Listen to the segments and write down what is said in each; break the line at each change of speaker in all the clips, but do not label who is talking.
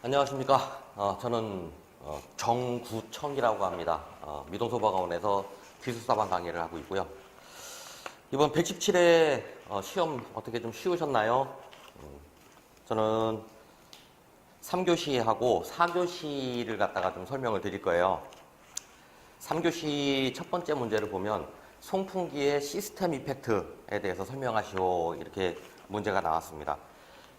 안녕하십니까. 저는 정구청이라고 합니다. 미동소방원에서 기술사반 강의를 하고 있고요. 이번 117회 시험 어떻게 좀 쉬우셨나요? 저는 3교시하고 4교시를 갖다가 좀 설명을 드릴 거예요. 3교시 첫 번째 문제를 보면 송풍기의 시스템 이펙트에 대해서 설명하시오, 이렇게 문제가 나왔습니다.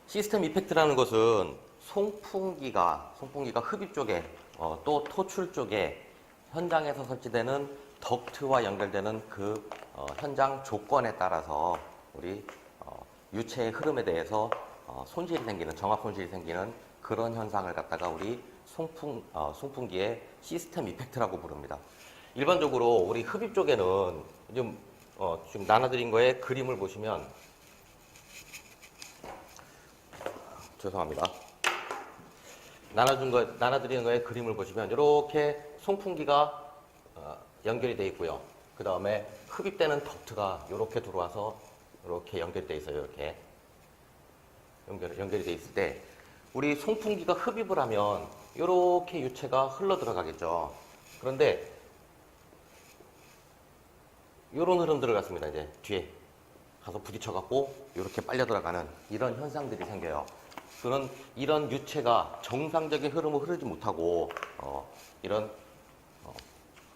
시스템 이펙트라는 것은 송풍기가 흡입 쪽에 또 토출 쪽에 현장에서 설치되는 덕트와 연결되는 그 현장 조건에 따라서 우리 유체의 흐름에 대해서 손실이 생기는, 정합 손실이 생기는 그런 현상을 갖다가 우리 송풍기의 시스템 이펙트라고 부릅니다. 일반적으로 우리 흡입 쪽에는 지금 나눠드린 거에 그림을 보시면, 죄송합니다. 나눠드리는 거에 그림을 보시면 이렇게 송풍기가 연결이 되어 있고요. 그 다음에 흡입되는 덕트가 이렇게 들어와서 이렇게 연결되어 있어요. 이렇게 연결이 되어 있을 때 우리 송풍기가 흡입을 하면 이렇게 유체가 흘러 들어가겠죠. 그런데 이런 흐름들을 갖습니다. 이제 뒤에 가서 부딪혀갖고 이렇게 빨려 들어가는 이런 현상들이 생겨요. 이런 유체가 정상적인 흐름을 흐르지 못하고 이런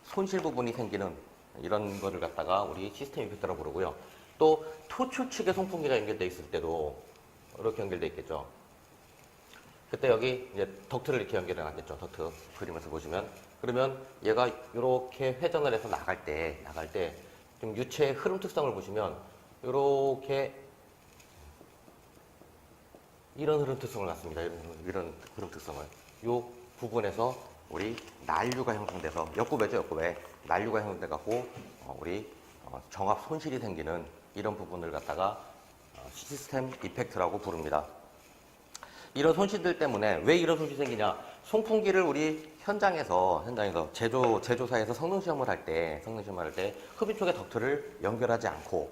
손실 부분이 생기는 이런 거를 갖다가 우리 시스템 이펙트라고 부르고요. 또 토출 측에 송풍기가 연결되어 있을 때도 이렇게 연결되어 있겠죠. 그때 여기 이제 덕트를 이렇게 연결해 놨겠죠. 덕트 그림에서 보시면. 그러면 얘가 이렇게 회전을 해서 나갈 때 좀 유체의 흐름 특성을 보시면 이렇게 이런 흐름 특성을 갖습니다. 이런 흐름 특성을. 이 부분에서 우리 난류가 형성돼서, 역구배죠, 역구배. 난류가 형성돼 갖고 우리 정합 손실이 생기는 이런 부분을 갖다가 시스템 이펙트라고 부릅니다. 이런 손실들 때문에 왜 이런 손실이 생기냐? 송풍기를 우리 현장에서 제조사에서 성능 시험을 할 때 흡입 쪽의 덕트를 연결하지 않고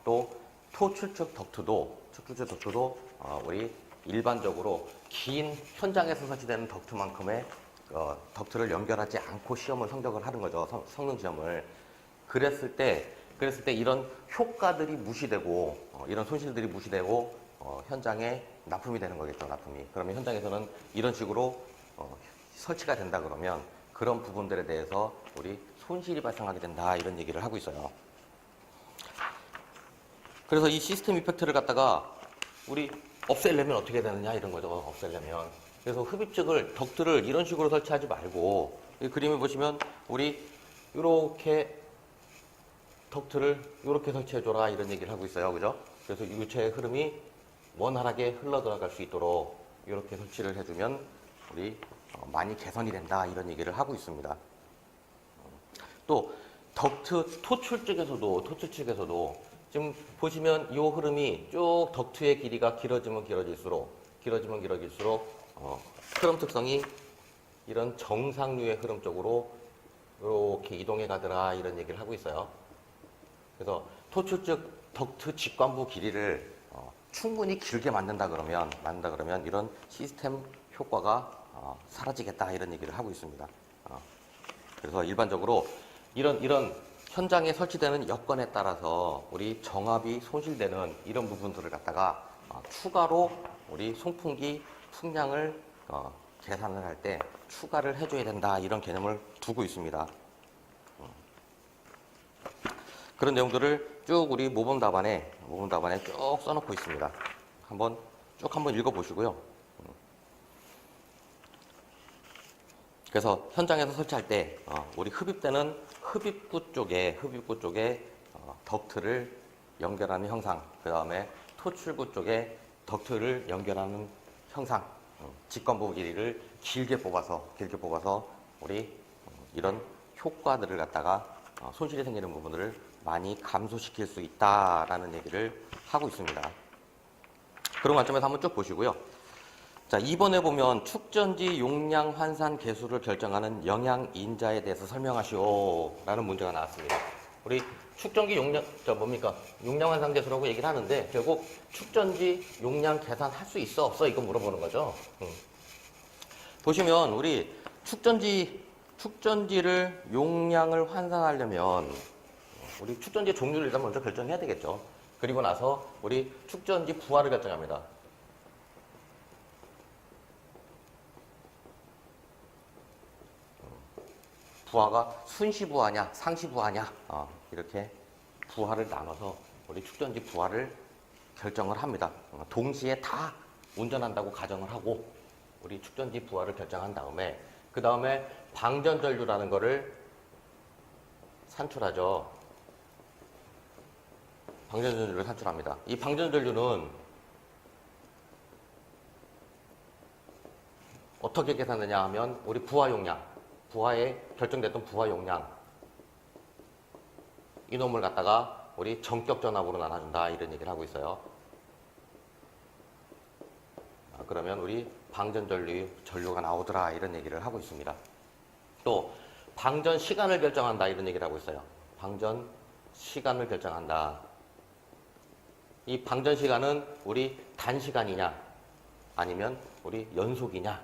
또 토출 쪽 덕트도 우리 일반적으로 긴 현장에서 설치되는 덕트만큼의 덕트를 연결하지 않고 시험을 성적을 하는 거죠. 성능 시험을. 그랬을 때 이런 효과들이 무시되고 이런 손실들이 무시되고 현장에 납품이 되는 거겠죠. 납품이. 그러면 현장에서는 이런 식으로 설치가 된다 그러면 그런 부분들에 대해서 우리 손실이 발생하게 된다, 이런 얘기를 하고 있어요. 그래서 이 시스템 이펙트를 갖다가 우리 없애려면 어떻게 되느냐, 이런 거죠. 없애려면. 그래서 흡입 쪽을, 덕트를 이런 식으로 설치하지 말고, 이 그림을 보시면 우리 이렇게 덕트를 이렇게 설치해줘라, 이런 얘기를 하고 있어요. 그죠? 그래서 유체의 흐름이 원활하게 흘러 들어갈 수 있도록 이렇게 설치를 해주면 우리 많이 개선이 된다, 이런 얘기를 하고 있습니다. 또 덕트 토출 측에서도 지금 보시면 이 흐름이 쭉 덕트의 길이가 길어지면 길어질수록 흐름 특성이 이런 정상류의 흐름 쪽으로 이렇게 이동해 가더라, 이런 얘기를 하고 있어요. 그래서 토출 쪽 덕트 직관부 길이를 충분히 길게 만든다 그러면 이런 시스템 효과가 사라지겠다, 이런 얘기를 하고 있습니다. 그래서 일반적으로 이런 현장에 설치되는 여건에 따라서 우리 정합이 손실되는 이런 부분들을 갖다가 추가로 우리 송풍기 풍량을 계산을 할 때 추가를 해줘야 된다, 이런 개념을 두고 있습니다. 그런 내용들을 쭉 우리 모범 답안에 쭉 써놓고 있습니다. 한번 읽어보시고요. 그래서 현장에서 설치할 때 우리 흡입되는 흡입구 쪽에 덕트를 연결하는 형상, 그 다음에 토출구 쪽에 덕트를 연결하는 형상, 직관부 길이를 길게 뽑아서 우리 이런 효과들을 갖다가 손실이 생기는 부분들을 많이 감소시킬 수 있다라는 얘기를 하고 있습니다. 그런 관점에서 한번 쭉 보시고요. 자, 2번에 보면 축전지 용량 환산 개수를 결정하는 영양인자에 대해서 설명하시오 라는 문제가 나왔습니다. 우리 축전기 용량, 뭡니까? 용량 환상 계수라고 얘기를 하는데, 결국 축전지 용량 계산할 수 있어, 없어? 이거 물어보는 거죠. 보시면, 우리 축전지를 용량을 환산하려면, 우리 축전지 종류를 일단 먼저 결정해야 되겠죠. 그리고 나서, 우리 축전지 부하를 결정합니다. 부하가 순시부하냐, 상시부하냐, 이렇게 부하를 나눠서 우리 축전지 부하를 결정을 합니다. 동시에 다 운전한다고 가정을 하고 우리 축전지 부하를 결정한 다음에 그 다음에 방전전류라는 거를 산출하죠. 방전전류를 산출합니다. 이 방전전류는 어떻게 계산하냐 하면 우리 부하 용량, 부하에 결정됐던 부하 용량 이놈을 갖다가 우리 전격 전압으로 나눠준다 이런 얘기를 하고 있어요. 그러면 우리 전류가 나오더라 이런 얘기를 하고 있습니다. 또 방전 시간을 결정한다 이런 얘기를 하고 있어요. 방전 시간을 결정한다. 이 방전 시간은 우리 단시간이냐 아니면 우리 연속이냐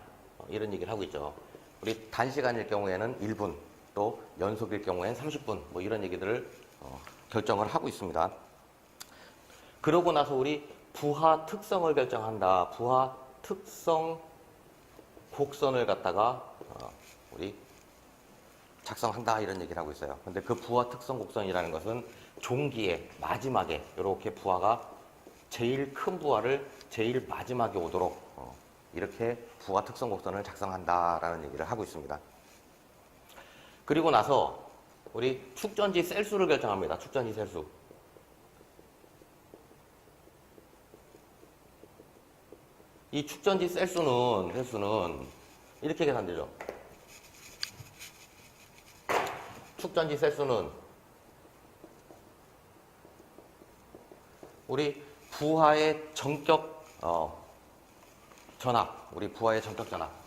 이런 얘기를 하고 있죠. 우리 단시간일 경우에는 1분, 또 연속일 경우에는 30분, 뭐 이런 얘기들을 결정을 하고 있습니다. 그러고 나서 우리 부하 특성을 결정한다. 부하 특성 곡선을 갖다가 우리 작성한다 이런 얘기를 하고 있어요. 근데 그 부하 특성 곡선이라는 것은 종기의 마지막에 이렇게 부하가 제일 큰 부하를 제일 마지막에 오도록 이렇게 부하 특성 곡선을 작성한다라는 얘기를 하고 있습니다. 그리고 나서 우리 축전지 셀수를 결정합니다. 축전지 셀수. 이 축전지 셀수는 이렇게 계산되죠. 축전지 셀수는 우리 부하의 전격 전압, 우리 부하의 전격 전압.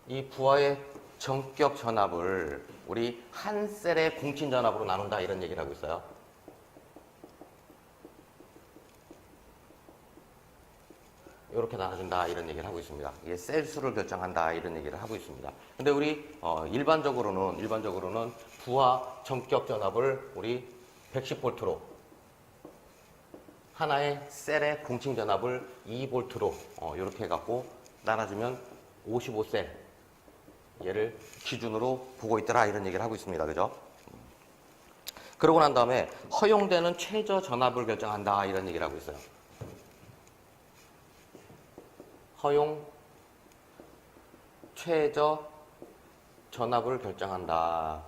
이 부하의 전격 전압을 우리 한 셀의 공친 전압으로 나눈다 이런 얘기를 하고 있어요. 이렇게 나눠준다 이런 얘기를 하고 있습니다. 이게 셀 수를 결정한다 이런 얘기를 하고 있습니다. 근데 우리 일반적으로는 부하 전격 전압을 우리 110V로 하나의 셀의 공칭 전압을 2V로 이렇게 해갖고 나눠주면 55셀 얘를 기준으로 보고 있더라 이런 얘기를 하고 있습니다. 그죠? 그러고 난 다음에 허용되는 최저 전압을 결정한다 이런 얘기를 하고 있어요. 허용 최저 전압을 결정한다.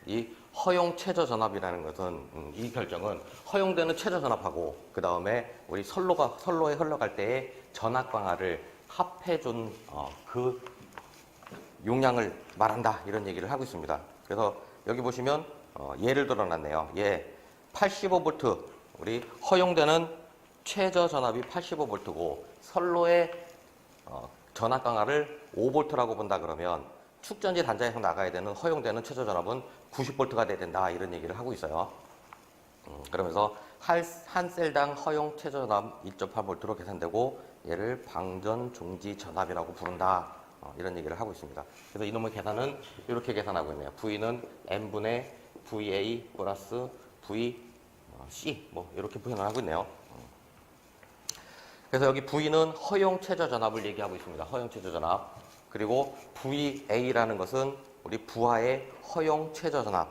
이 허용 최저 전압이라는 것은 이 결정은 허용되는 최저 전압하고 그 다음에 우리 선로에 흘러갈 때의 전압 강화를 합해준 그 용량을 말한다 이런 얘기를 하고 있습니다. 그래서 여기 보시면 예를 들어놨네요. 85V 우리 허용되는 최저 전압이 85V고 선로의 전압 강화를 5V라고 본다 그러면 축전지 단자에서 나가야 되는 허용되는 최저 전압은 90V가 돼야 된다 이런 얘기를 하고 있어요. 그러면서 한 셀당 허용 최저 전압 1.8V로 계산되고 얘를 방전 종지 전압이라고 부른다 이런 얘기를 하고 있습니다. 그래서 이놈의 계산은 이렇게 계산하고 있네요. V는 N분의 VA 플러스 VC 뭐 이렇게 표현을 하고 있네요. 그래서 여기 V는 허용 최저 전압을 얘기하고 있습니다. 허용 최저 전압. 그리고 VA라는 것은 우리 부하의 허용 최저 전압.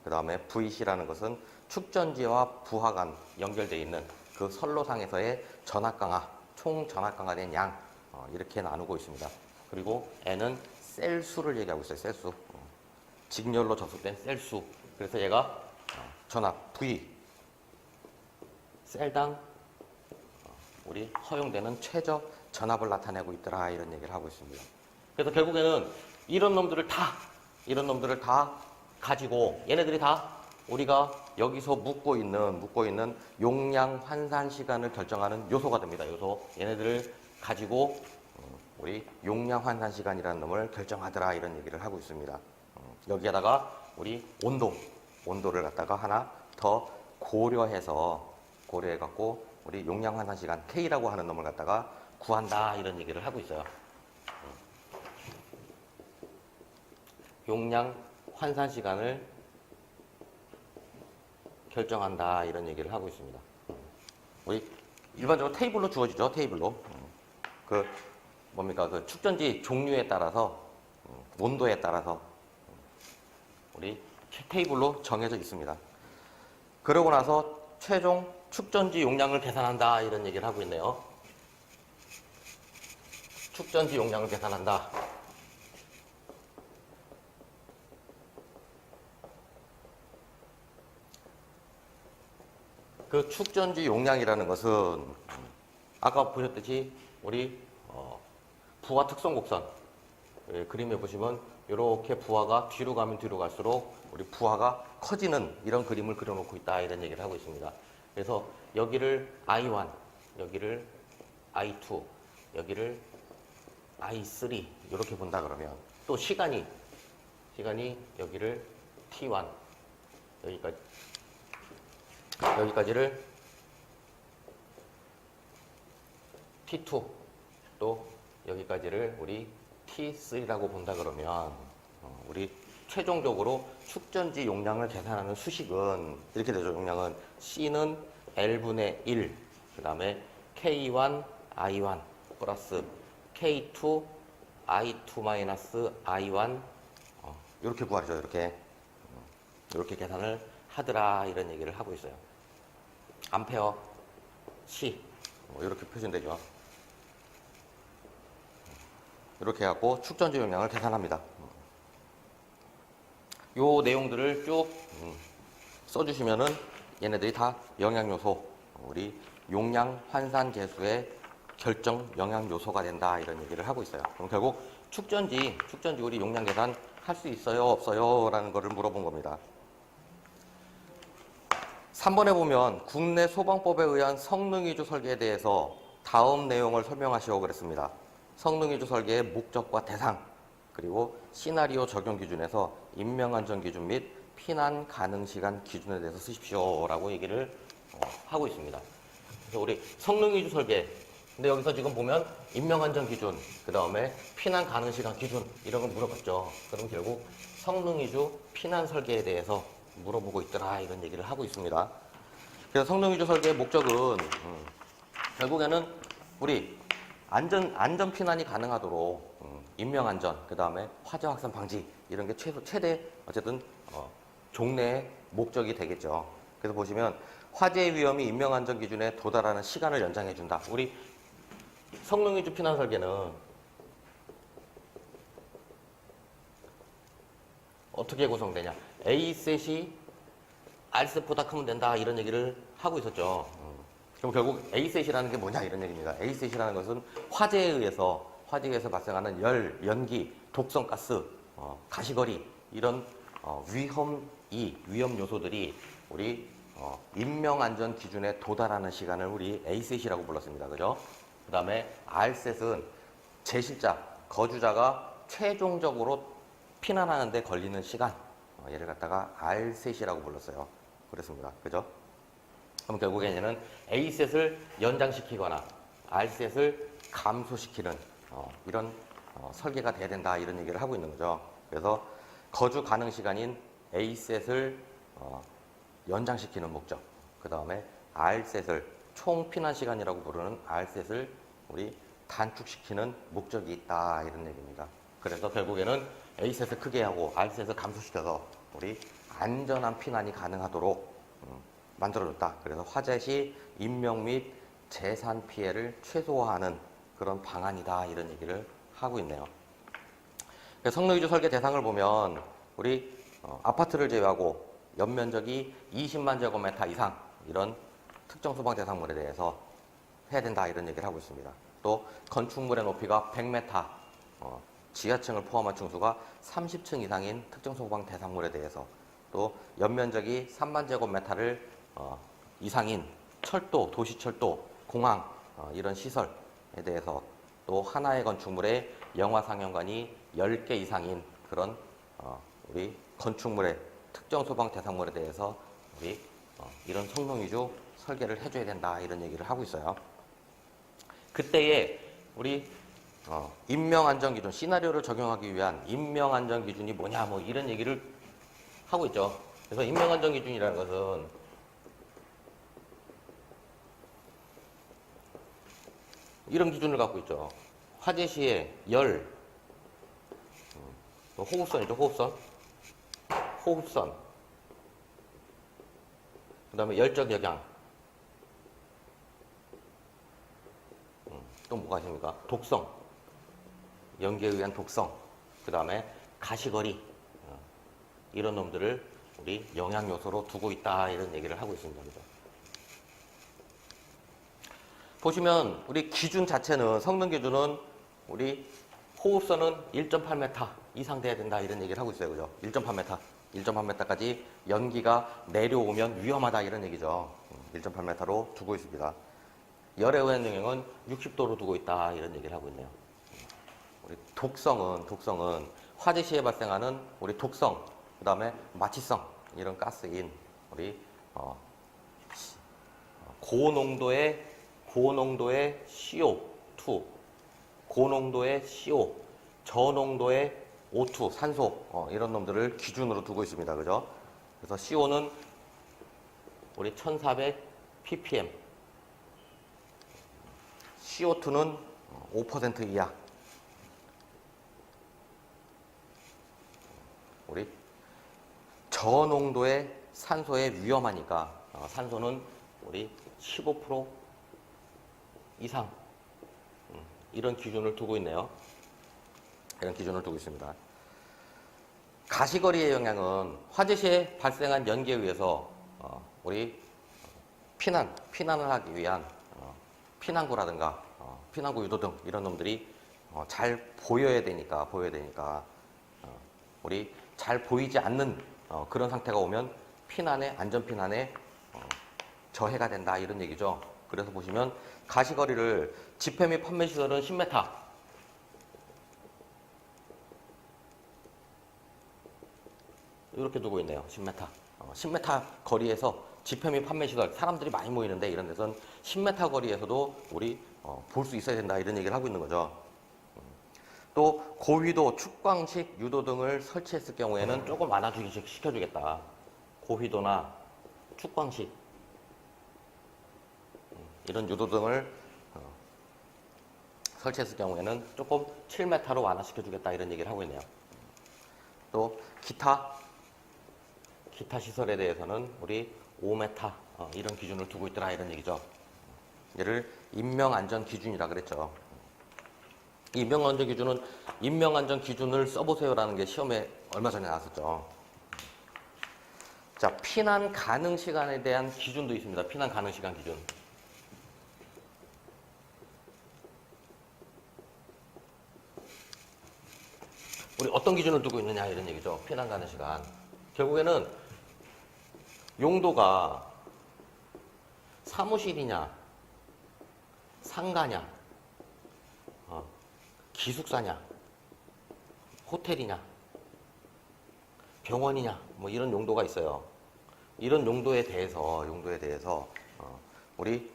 그 다음에 VC라는 것은 축전지와 부하 간 연결되어 있는 그 선로상에서의 전압 강화, 총 전압 강화된 양 이렇게 나누고 있습니다. 그리고 N은 셀수를 얘기하고 있어요. 셀수. 직렬로 접속된 셀수. 그래서 얘가 전압 V 셀당 우리 허용되는 최저 전압을 나타내고 있더라 이런 얘기를 하고 있습니다. 그래서 결국에는 이런 놈들을 다 가지고 얘네들이 다 우리가 여기서 묶고 있는 용량 환산 시간을 결정하는 요소가 됩니다. 요소. 얘네들을 가지고 우리 용량 환산 시간이라는 놈을 결정하더라 이런 얘기를 하고 있습니다. 여기에다가 우리 온도를 갖다가 하나 더 고려해갖고 우리 용량 환산 시간 K라고 하는 놈을 갖다가 구한다 이런 얘기를 하고 있어요. 용량 환산 시간을 결정한다 이런 얘기를 하고 있습니다. 우리 일반적으로 테이블로 주어지죠. 테이블로. 그 뭡니까? 그 축전지 종류에 따라서 온도에 따라서 우리 테이블로 정해져 있습니다. 그러고 나서 최종 축전지 용량을 계산한다 이런 얘기를 하고 있네요. 축전지 용량을 계산한다. 그 축전지 용량이라는 것은 아까 보셨듯이 우리 부하 특성 곡선 그림에 보시면 이렇게 부하가 뒤로 가면 뒤로 갈수록 우리 부하가 커지는 이런 그림을 그려놓고 있다 이런 얘기를 하고 있습니다. 그래서 여기를 I1, 여기를 I2, 여기를 I3 이렇게 본다 그러면 또 시간이 여기를 T1 여기까지를 T2 또 여기까지를 우리 T3라고 본다 그러면 우리 최종적으로 축전지 용량을 계산하는 수식은 이렇게 되죠. 용량은 C는 L분의 1, 그 다음에 K1, I1 플러스 K2, I2 마이너스 I1 이렇게 구하죠. 이렇게 계산을 하더라 이런 얘기를 하고 있어요. 암페어 C 이렇게 표시되죠. 이렇게 해갖고 축전지 용량을 계산합니다. 요 내용들을 쭉 써주시면은 얘네들이 다 영양요소, 우리 용량 환산 계수의 결정 영양요소가 된다 이런 얘기를 하고 있어요. 그럼 결국 축전지 우리 용량 계산 할 수 있어요 없어요 라는 거를 물어본 겁니다. 3번에 보면 국내 소방법에 의한 성능위주 설계에 대해서 다음 내용을 설명하시오 그랬습니다. 성능위주 설계의 목적과 대상, 그리고 시나리오 적용 기준에서 인명안전 기준 및 피난 가능 시간 기준에 대해서 쓰십시오 라고 얘기를 하고 있습니다. 그래서 우리 성능위주 설계, 근데 여기서 지금 보면 인명안전 기준, 그 다음에 피난 가능 시간 기준 이런 걸 물어봤죠. 그럼 결국 성능위주 피난 설계에 대해서 물어보고 있더라 이런 얘기를 하고 있습니다. 그래서 성능위주 설계의 목적은 결국에는 우리 안전 피난이 가능하도록 인명안전, 그 다음에 화재 확산 방지 이런 게 최대 어쨌든 종래의 목적이 되겠죠. 그래서 보시면 화재 위험이 인명안전 기준에 도달하는 시간을 연장해 준다. 우리 성능위주 피난 설계는 어떻게 구성되냐? A셋이 R셋보다 크면 된다 이런 얘기를 하고 있었죠. 그럼 결국 A셋이라는 게 뭐냐 이런 얘기입니다. A셋이라는 것은 화재에 의해서 발생하는 열, 연기, 독성가스, 가시거리 이런 위험 요소들이 우리 인명안전 기준에 도달하는 시간을 우리 A셋이라고 불렀습니다. 그죠? 그 다음에 R셋은 제실자, 거주자가 최종적으로 피난하는 데 걸리는 시간, 얘를 갖다가 R셋이라고 불렀어요. 그랬습니다. 그죠? 그럼 결국에는 A셋을 연장시키거나 R셋을 감소시키는 이런 설계가 돼야 된다 이런 얘기를 하고 있는 거죠. 그래서 거주 가능 시간인 A셋을 연장시키는 목적, 그 다음에 R셋을 총 피난 시간이라고 부르는 R셋을 우리 단축시키는 목적이 있다 이런 얘기입니다. 그래서 결국에는 A셋을 크게 하고 R셋을 감소시켜서 우리 안전한 피난이 가능하도록 만들어줬다. 그래서 화재 시 인명 및 재산 피해를 최소화하는 그런 방안이다 이런 얘기를 하고 있네요. 성능위주 설계 대상을 보면 우리 아파트를 제외하고 연면적이 20만 제곱미터 이상 이런 특정 소방 대상물에 대해서 해야 된다 이런 얘기를 하고 있습니다. 또 건축물의 높이가 100m, 지하층을 포함한 층수가 30층 이상인 특정 소방 대상물에 대해서, 또 연면적이 3만 제곱미터를 이상인 철도, 도시철도, 공항 이런 시설에 대해서 또 하나의 건축물에 영화 상영관이 10개 이상인 그런 우리 건축물의 특정 소방 대상물에 대해서 우리 이런 성능 위주 설계를 해줘야 된다 이런 얘기를 하고 있어요. 그때에 우리 인명안전기준 시나리오를 적용하기 위한 인명안전기준이 뭐냐 뭐 이런 얘기를 하고 있죠. 그래서 인명안전기준이라는 것은 이런 기준을 갖고 있죠. 화재 시에 열, 또 호흡선이죠. 호흡선, 그 다음에 열적 역량, 또 뭐가 있습니까? 독성, 연기에 의한 독성, 그 다음에 가시거리, 이런 놈들을 우리 영향 요소로 두고 있다 이런 얘기를 하고 있습니다. 그죠? 보시면 우리 기준 자체는 성능 기준은 우리 호흡선은 1.8m 이상 돼야 된다 이런 얘기를 하고 있어요. 그죠? 1.8m까지 연기가 내려오면 위험하다 이런 얘기죠. 1.8m로 두고 있습니다. 열에 의한 영향은 60도로 두고 있다 이런 얘기를 하고 있네요. 우리 독성은 화재 시에 발생하는 우리 독성, 그 다음에 마취성 이런 가스인 우리 고농도의 CO2, 고농도의 CO, 저농도의 O2, 산소 이런 놈들을 기준으로 두고 있습니다. 그죠? 그래서 CO는 우리 1400 ppm, CO2는 5% 이하. 우리 저농도의 산소에 위험하니까 산소는 우리 15% 이상 이런 기준을 두고 있네요. 이런 기준을 두고 있습니다. 가시거리의 영향은 화재 시에 발생한 연기에 의해서 우리 피난을 하기 위한 피난구라든가 피난구 유도등 이런 놈들이 잘 보여야 되니까 우리 잘 보이지 않는 그런 상태가 오면 안전 피난에 저해가 된다 이런 얘기죠. 그래서 보시면 가시거리를 집회 및 판매 시설은 10m, 이렇게 두고 있네요. 10m. 10m 거리에서 집회 및 판매 시설, 사람들이 많이 모이는데 이런 데서는 10m 거리에서도 우리 볼 수 있어야 된다 이런 얘기를 하고 있는 거죠. 또 고휘도 축광식 유도등을 설치했을 경우에는 조금 완화주기 시켜주겠다. 고휘도나 축광식 이런 유도등을 설치했을 경우에는 조금 7m로 완화시켜주겠다 이런 얘기를 하고 있네요. 또 기타 시설에 대해서는 우리 5m 이런 기준을 두고 있더라 이런 얘기죠. 얘를 인명안전기준이라 그랬죠. 인명안전기준은 인명안전기준을 써보세요라는 게 시험에 얼마 전에 나왔었죠. 자, 피난 가능 시간에 대한 기준도 있습니다. 피난 가능 시간 기준. 우리 어떤 기준을 두고 있느냐 이런 얘기죠. 피난 가능 시간. 결국에는 용도가 사무실이냐, 상가냐, 기숙사냐, 호텔이냐, 병원이냐, 뭐 이런 용도가 있어요. 이런 용도에 대해서 우리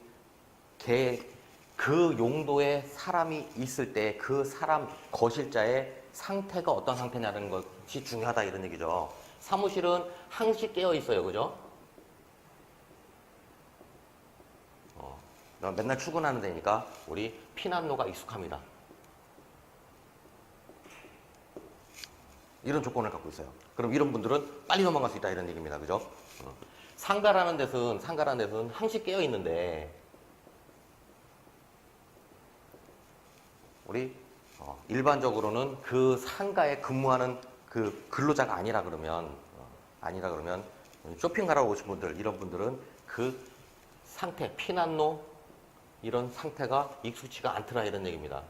그 용도에 사람이 있을 때 그 사람 거실자의 상태가 어떤 상태냐는 것이 중요하다 이런 얘기죠. 사무실은 항시 깨어 있어요, 그죠? 맨날 출근하는 데니까 우리 피난로가 익숙합니다. 이런 조건을 갖고 있어요. 그럼 이런 분들은 빨리 도망갈 수 있다 이런 얘기입니다. 그죠? 상가라는 데서는 항시 깨어 있는데 우리 일반적으로는 그 상가에 근무하는 그 근로자가 아니라 그러면 쇼핑 가러 오신 분들 이런 분들은 그 상태 피난로 이런 상태가 익숙치가 않더라 이런 얘기입니다.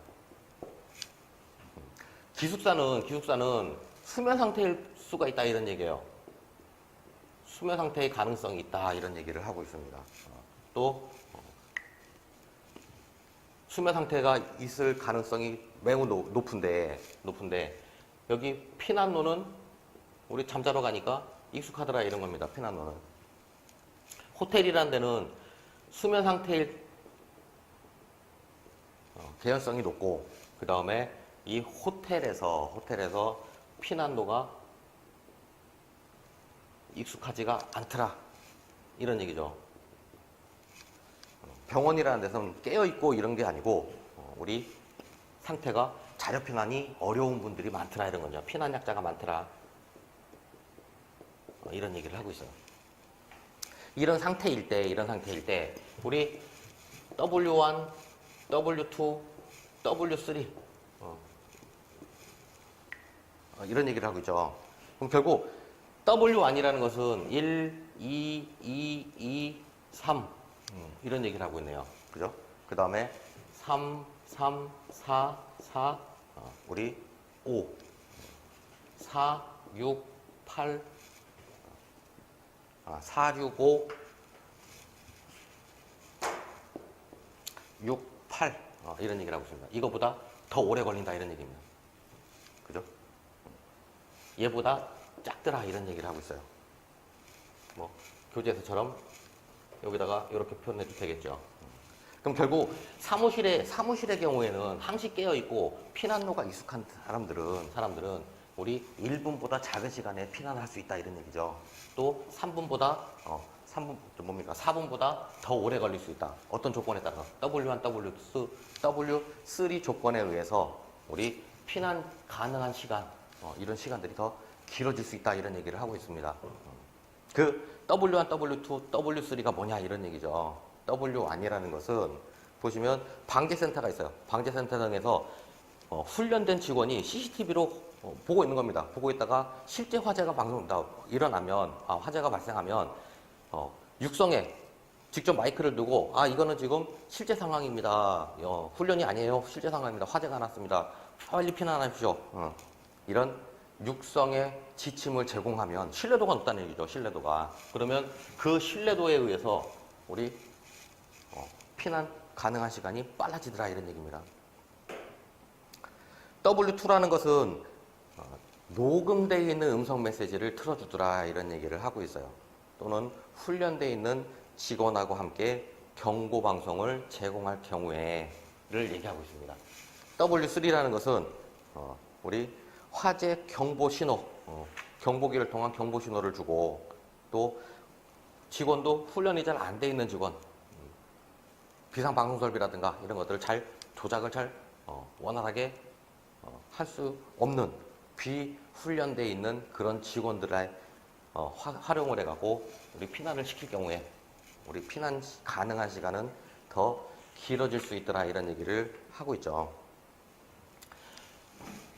기숙사는 수면 상태일 수가 있다 이런 얘기예요. 수면 상태의 가능성이 있다 이런 얘기를 하고 있습니다. 또 수면 상태가 있을 가능성이 매우 높은데 여기 피난노는 우리 잠자러 가니까 익숙하더라 이런 겁니다. 피난노는. 호텔이라는 데는 수면 상태일 개연성이 높고 그 다음에 이 호텔에서 피난노가 익숙하지가 않더라 이런 얘기죠. 병원이라는 데서는 깨어있고 이런 게 아니고 우리 상태가 자력 피난이 어려운 분들이 많더라 이런 거죠. 피난약자가 많더라 이런 얘기를 하고 있어요. 이런 상태일 때 우리 W1, W2, W3 이런 얘기를 하고 있죠. 그럼 결국 W1이라는 것은 1, 2, 2, 3 이런 얘기를 하고 있네요. 그죠? 그 다음에 3, 3, 4, 4 우리 5 4, 6, 8 4, 6, 5 6, 8 이런 얘기를 하고 있습니다. 이거보다 더 오래 걸린다 이런 얘기입니다. 그죠? 얘보다 작더라 이런 얘기를 하고 있어요. 뭐 교재에서처럼 여기다가 이렇게 표현해도 되겠죠. 그럼 결국 사무실의 경우에는 항시 깨어 있고 피난로가 익숙한 사람들은 우리 1분보다 작은 시간에 피난을 할 수 있다 이런 얘기죠. 또 3분보다 4분보다 더 오래 걸릴 수 있다. 어떤 조건에 따라서 W1, W3 조건에 의해서 우리 피난 가능한 시간 이런 시간들이 더 길어질 수 있다 이런 얘기를 하고 있습니다. 그 W1, W2, W3가 뭐냐 이런 얘기죠. W1이라는 것은 보시면 방재센터가 있어요. 방재센터 등에서 훈련된 직원이 CCTV로 보고 있는 겁니다. 보고 있다가 실제 화재가 화재가 발생하면 육성에 직접 마이크를 두고 이거는 지금 실제 상황입니다. 훈련이 아니에요. 실제 상황입니다. 화재가 났습니다. 빨리 피난하십시오. 이런 육성의 지침을 제공하면 신뢰도가 높다는 얘기죠. 신뢰도가. 그러면 그 신뢰도에 의해서 우리 피난 가능한 시간이 빨라지더라 이런 얘기입니다. W2라는 것은 녹음되어 있는 음성 메시지를 틀어주더라 이런 얘기를 하고 있어요. 또는 훈련되어 있는 직원하고 함께 경고 방송을 제공할 경우에를 얘기하고 있습니다. W3라는 것은 우리 화재 경보 신호, 경보기를 통한 경보 신호를 주고 또 직원도 훈련이 잘 안 돼 있는 직원, 비상방송 설비라든가 이런 것들을 조작을 원활하게 할 수 없는 비훈련되어 있는 그런 직원들의 활용을 해갖고 우리 피난을 시킬 경우에 우리 피난 가능한 시간은 더 길어질 수 있더라 이런 얘기를 하고 있죠.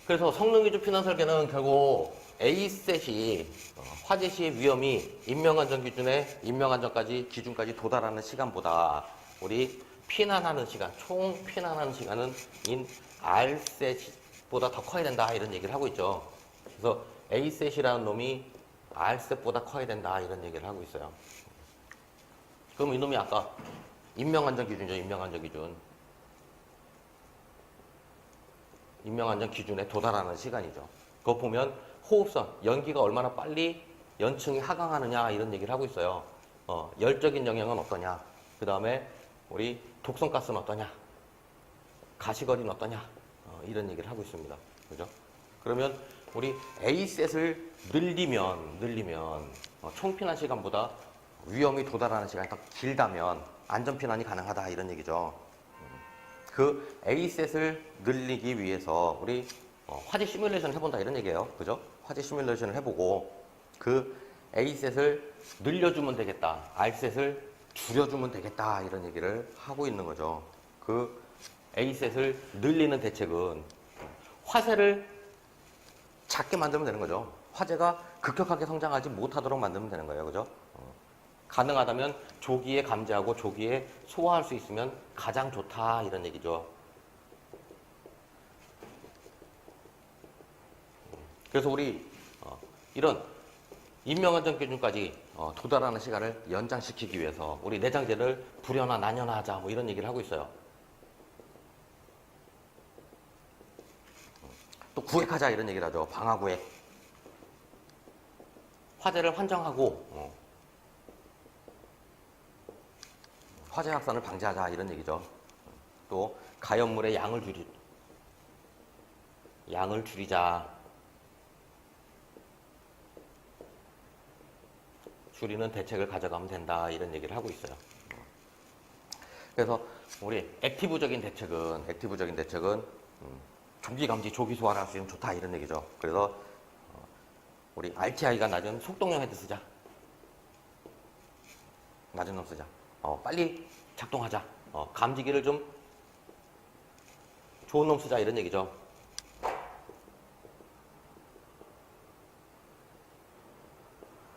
그래서 성능위주 피난 설계는 결국 A셋이 화재 시의 위험이 기준까지 도달하는 시간보다 우리 피난하는 시간, 총 피난하는 시간은 R셋보다 더 커야 된다 이런 얘기를 하고 있죠. 그래서 A셋이라는 놈이 R셋보다 커야 된다 이런 얘기를 하고 있어요. 그럼 이놈이 아까 인명안전기준이죠. 인명안전기준에 도달하는 시간이죠. 그거 보면 호흡선, 연기가 얼마나 빨리 연층이 하강하느냐 이런 얘기를 하고 있어요. 열적인 영향은 어떠냐, 그 다음에 우리 독성가스는 어떠냐, 가시거리는 어떠냐 이런 얘기를 하고 있습니다. 그죠? 그러면 우리 A셋을 늘리면 총피난 시간보다 위험이 도달하는 시간이 더 길다면 안전피난이 가능하다 이런 얘기죠. 그 A셋을 늘리기 위해서 우리 화재 시뮬레이션을 해본다 이런 얘기예요. 그죠? 화재 시뮬레이션을 해보고 그 A셋을 늘려주면 되겠다, R셋을 줄여주면 되겠다 이런 얘기를 하고 있는 거죠. 그 A셋을 늘리는 대책은 화재를 작게 만들면 되는 거죠. 화재가 급격하게 성장하지 못하도록 만들면 되는 거예요. 그죠? 가능하다면 조기에 감지하고 조기에 소화할 수 있으면 가장 좋다 이런 얘기죠. 그래서 우리 이런 인명안전기준까지 도달하는 시간을 연장시키기 위해서 우리 내장재를 불연화, 난연화하자 뭐 이런 얘기를 하고 있어요. 구획하자 이런 얘기를 하죠. 방화구획. 화재를 환정하고 화재 확산을 방지하자 이런 얘기죠. 또 가연물의 양을 줄이자. 줄이는 대책을 가져가면 된다 이런 얘기를 하고 있어요. 그래서 우리 액티브적인 대책은 조기 감지, 조기 소환할 수 있으면 좋다 이런 얘기죠. 그래서 우리 RTI가 낮은 속동형 헤드 쓰자. 낮은 놈 쓰자. 빨리 작동하자. 감지기를 좀 좋은 놈 쓰자 이런 얘기죠.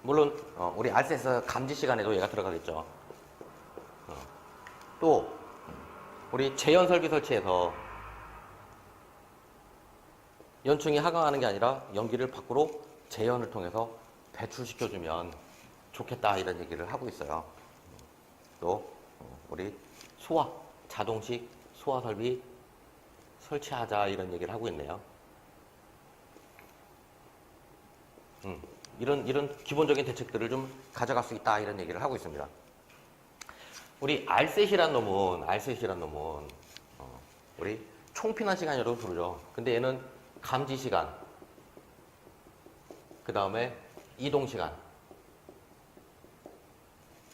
물론 우리 RCS 감지 시간에도 얘가 들어가겠죠. 또 우리 재연 설비 설치해서 연충이 하강하는 게 아니라 연기를 밖으로 재연을 통해서 배출시켜주면 좋겠다 이런 얘기를 하고 있어요. 또 우리 자동식 소화 설비 설치하자 이런 얘기를 하고 있네요. 이런 기본적인 대책들을 좀 가져갈 수 있다 이런 얘기를 하고 있습니다. 우리 RSET이란 놈은 우리 총피난 시간이라고 부르죠. 근데 얘는 감지 시간, 그 다음에 이동 시간,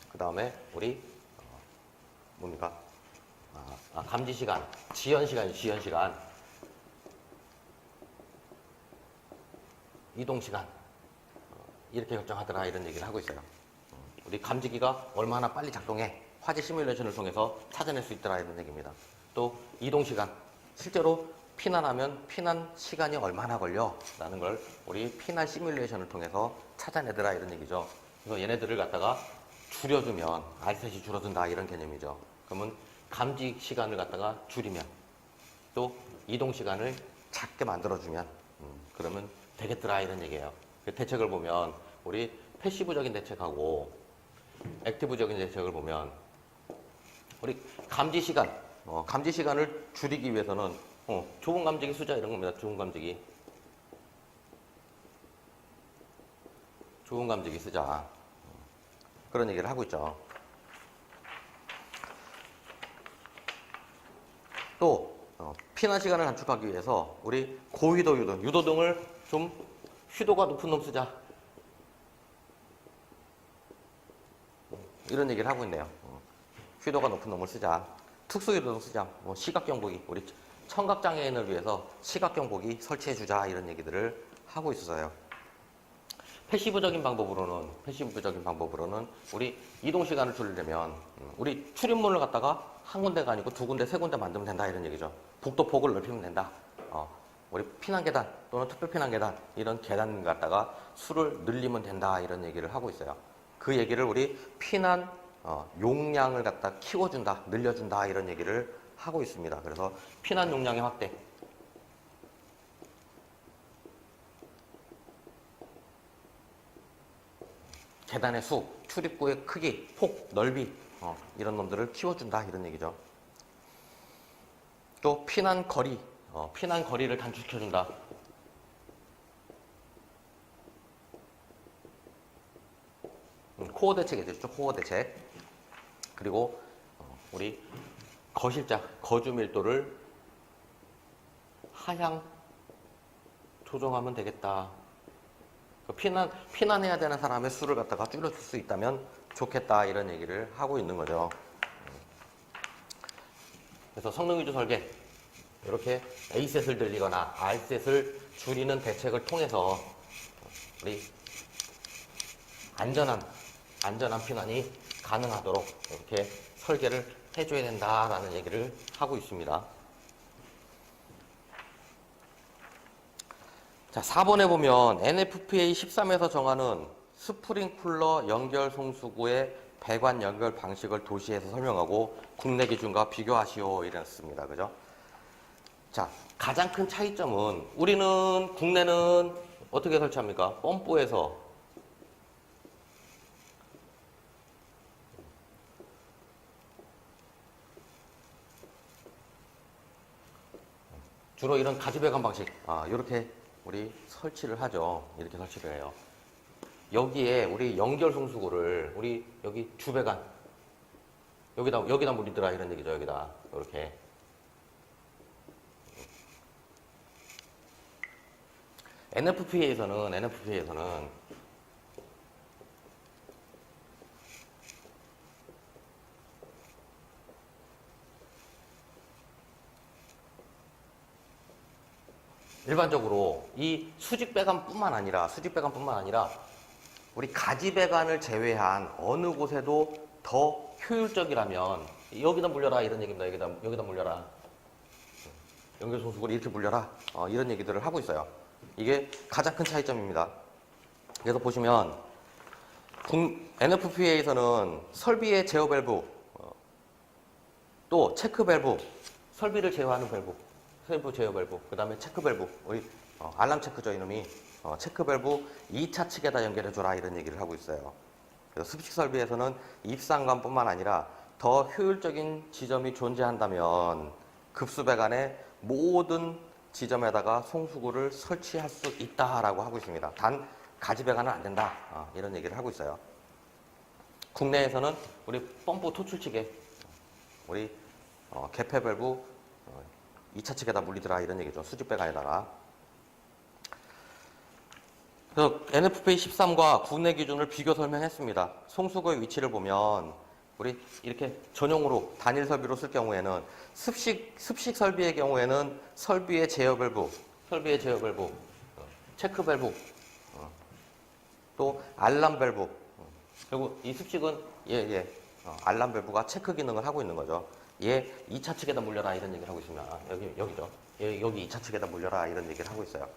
그 다음에 우리 뭡니까? 감지 시간, 지연 시간, 이동 시간 이렇게 결정하더라 이런 얘기를 하고 있어요. 우리 감지기가 얼마나 빨리 작동해 화재 시뮬레이션을 통해서 찾아낼 수 있더라 이런 얘기입니다. 또 이동 시간, 실제로 피난하면 피난 시간이 얼마나 걸려? 라는 걸 우리 피난 시뮬레이션을 통해서 찾아내더라 이런 얘기죠. 그래서 얘네들을 갖다가 줄여주면 RSET이 줄어든다 이런 개념이죠. 그러면 감지 시간을 갖다가 줄이면 또 이동 시간을 작게 만들어주면 그러면 되겠더라 이런 얘기예요. 그 대책을 보면 우리 패시브적인 대책하고 액티브적인 대책을 보면 우리 감지 시간을 줄이기 위해서는 좋은 감지기 쓰자 이런 겁니다. 좋은 감지기 쓰자 그런 얘기를 하고 있죠. 또 피난 시간을 단축하기 위해서 우리 고휘도 유도등을 좀 휘도가 높은 놈 쓰자 이런 얘기를 하고 있네요. 휘도가 높은 놈을 쓰자. 특수유도등 쓰자. 시각경보기 우리 청각장애인을 위해서 시각경보기 설치해주자 이런 얘기들을 하고 있어요. 패시브적인 방법으로는 우리 이동 시간을 줄이려면 우리 출입문을 갖다가 한 군데가 아니고 두 군데, 세 군데 만들면 된다 이런 얘기죠. 복도폭을 넓히면 된다. 우리 피난계단 또는 특별피난계단 이런 계단 갖다가 수를 늘리면 된다 이런 얘기를 하고 있어요. 그 얘기를 우리 피난 용량을 갖다 키워준다, 늘려준다 이런 얘기를 하고 있습니다. 그래서 피난 용량의 확대, 계단의 수, 출입구의 크기, 폭, 넓이 이런 놈들을 키워준다 이런 얘기죠. 또 피난 거리를 단축시켜준다. 코어 대책이 되죠. 코어 대책. 그리고 우리 거주 밀도를 하향 조정하면 되겠다. 피난해야 되는 사람의 수를 갖다가 줄여줄 수 있다면 좋겠다 이런 얘기를 하고 있는 거죠. 그래서 성능위주 설계 이렇게 A셋을 늘리거나 R셋을 줄이는 대책을 통해서 우리 안전한 피난이 가능하도록 이렇게 설계를 해줘야 된다라는 얘기를 하고 있습니다. 자, 4번에 보면 NFPA 13에서 정하는 스프링쿨러 연결 송수구의 배관 연결 방식을 도시에서 설명하고 국내 기준과 비교하시오 이랬습니다. 그죠? 자, 가장 큰 차이점은 국내는 어떻게 설치합니까? 펌프에서 주로 이런 가지배관 방식, 이렇게 우리 설치를 하죠. 이렇게 설치를 해요. 여기에 우리 연결 송수구를 우리 여기 주배관 여기다 물이더라 이런 얘기죠. 여기다 이렇게 NFPA에서는 일반적으로 이 수직배관뿐만 아니라 우리 가지배관을 제외한 어느 곳에도 더 효율적이라면 여기다 물려라 이런 얘기입니다. 여기다 물려라. 연결송수구를 이렇게 물려라. 이런 얘기들을 하고 있어요. 이게 가장 큰 차이점입니다. 그래서 보시면 NFPA에서는 설비의 제어 밸브, 또 체크 밸브, 설비를 제어하는 밸브, 세부 제어 밸브, 그 다음에 체크 밸브, 우리 알람 체크죠 이놈이. 체크 밸브 2차 측에다 연결해줘라 이런 얘기를 하고 있어요. 그래서 습식 설비에서는 입상관뿐만 아니라 더 효율적인 지점이 존재한다면 급수배관의 모든 지점에다가 송수구를 설치할 수 있다라고 하고 있습니다. 단 가지배관은 안 된다 이런 얘기를 하고 있어요. 국내에서는 우리 펌프 토출치개, 우리 개폐 밸브 2차 측에다 물리더라 이런 얘기죠. 수직배관에다가. 그래서 NFPA 13과 국내 기준을 비교 설명했습니다. 송수구의 위치를 보면 우리 이렇게 전용으로 단일 설비로 쓸 경우에는 습식 설비의 경우에는 설비의 제어 밸브, 체크 밸브, 또 알람 밸브. 그리고 이 습식은 알람 밸브가 체크 기능을 하고 있는 거죠. 얘 2차 측에다 물려라 이런 얘기를 하고 있습니다. 여기죠. 여기 2차 측에다 물려라 이런 얘기를 하고 있어요.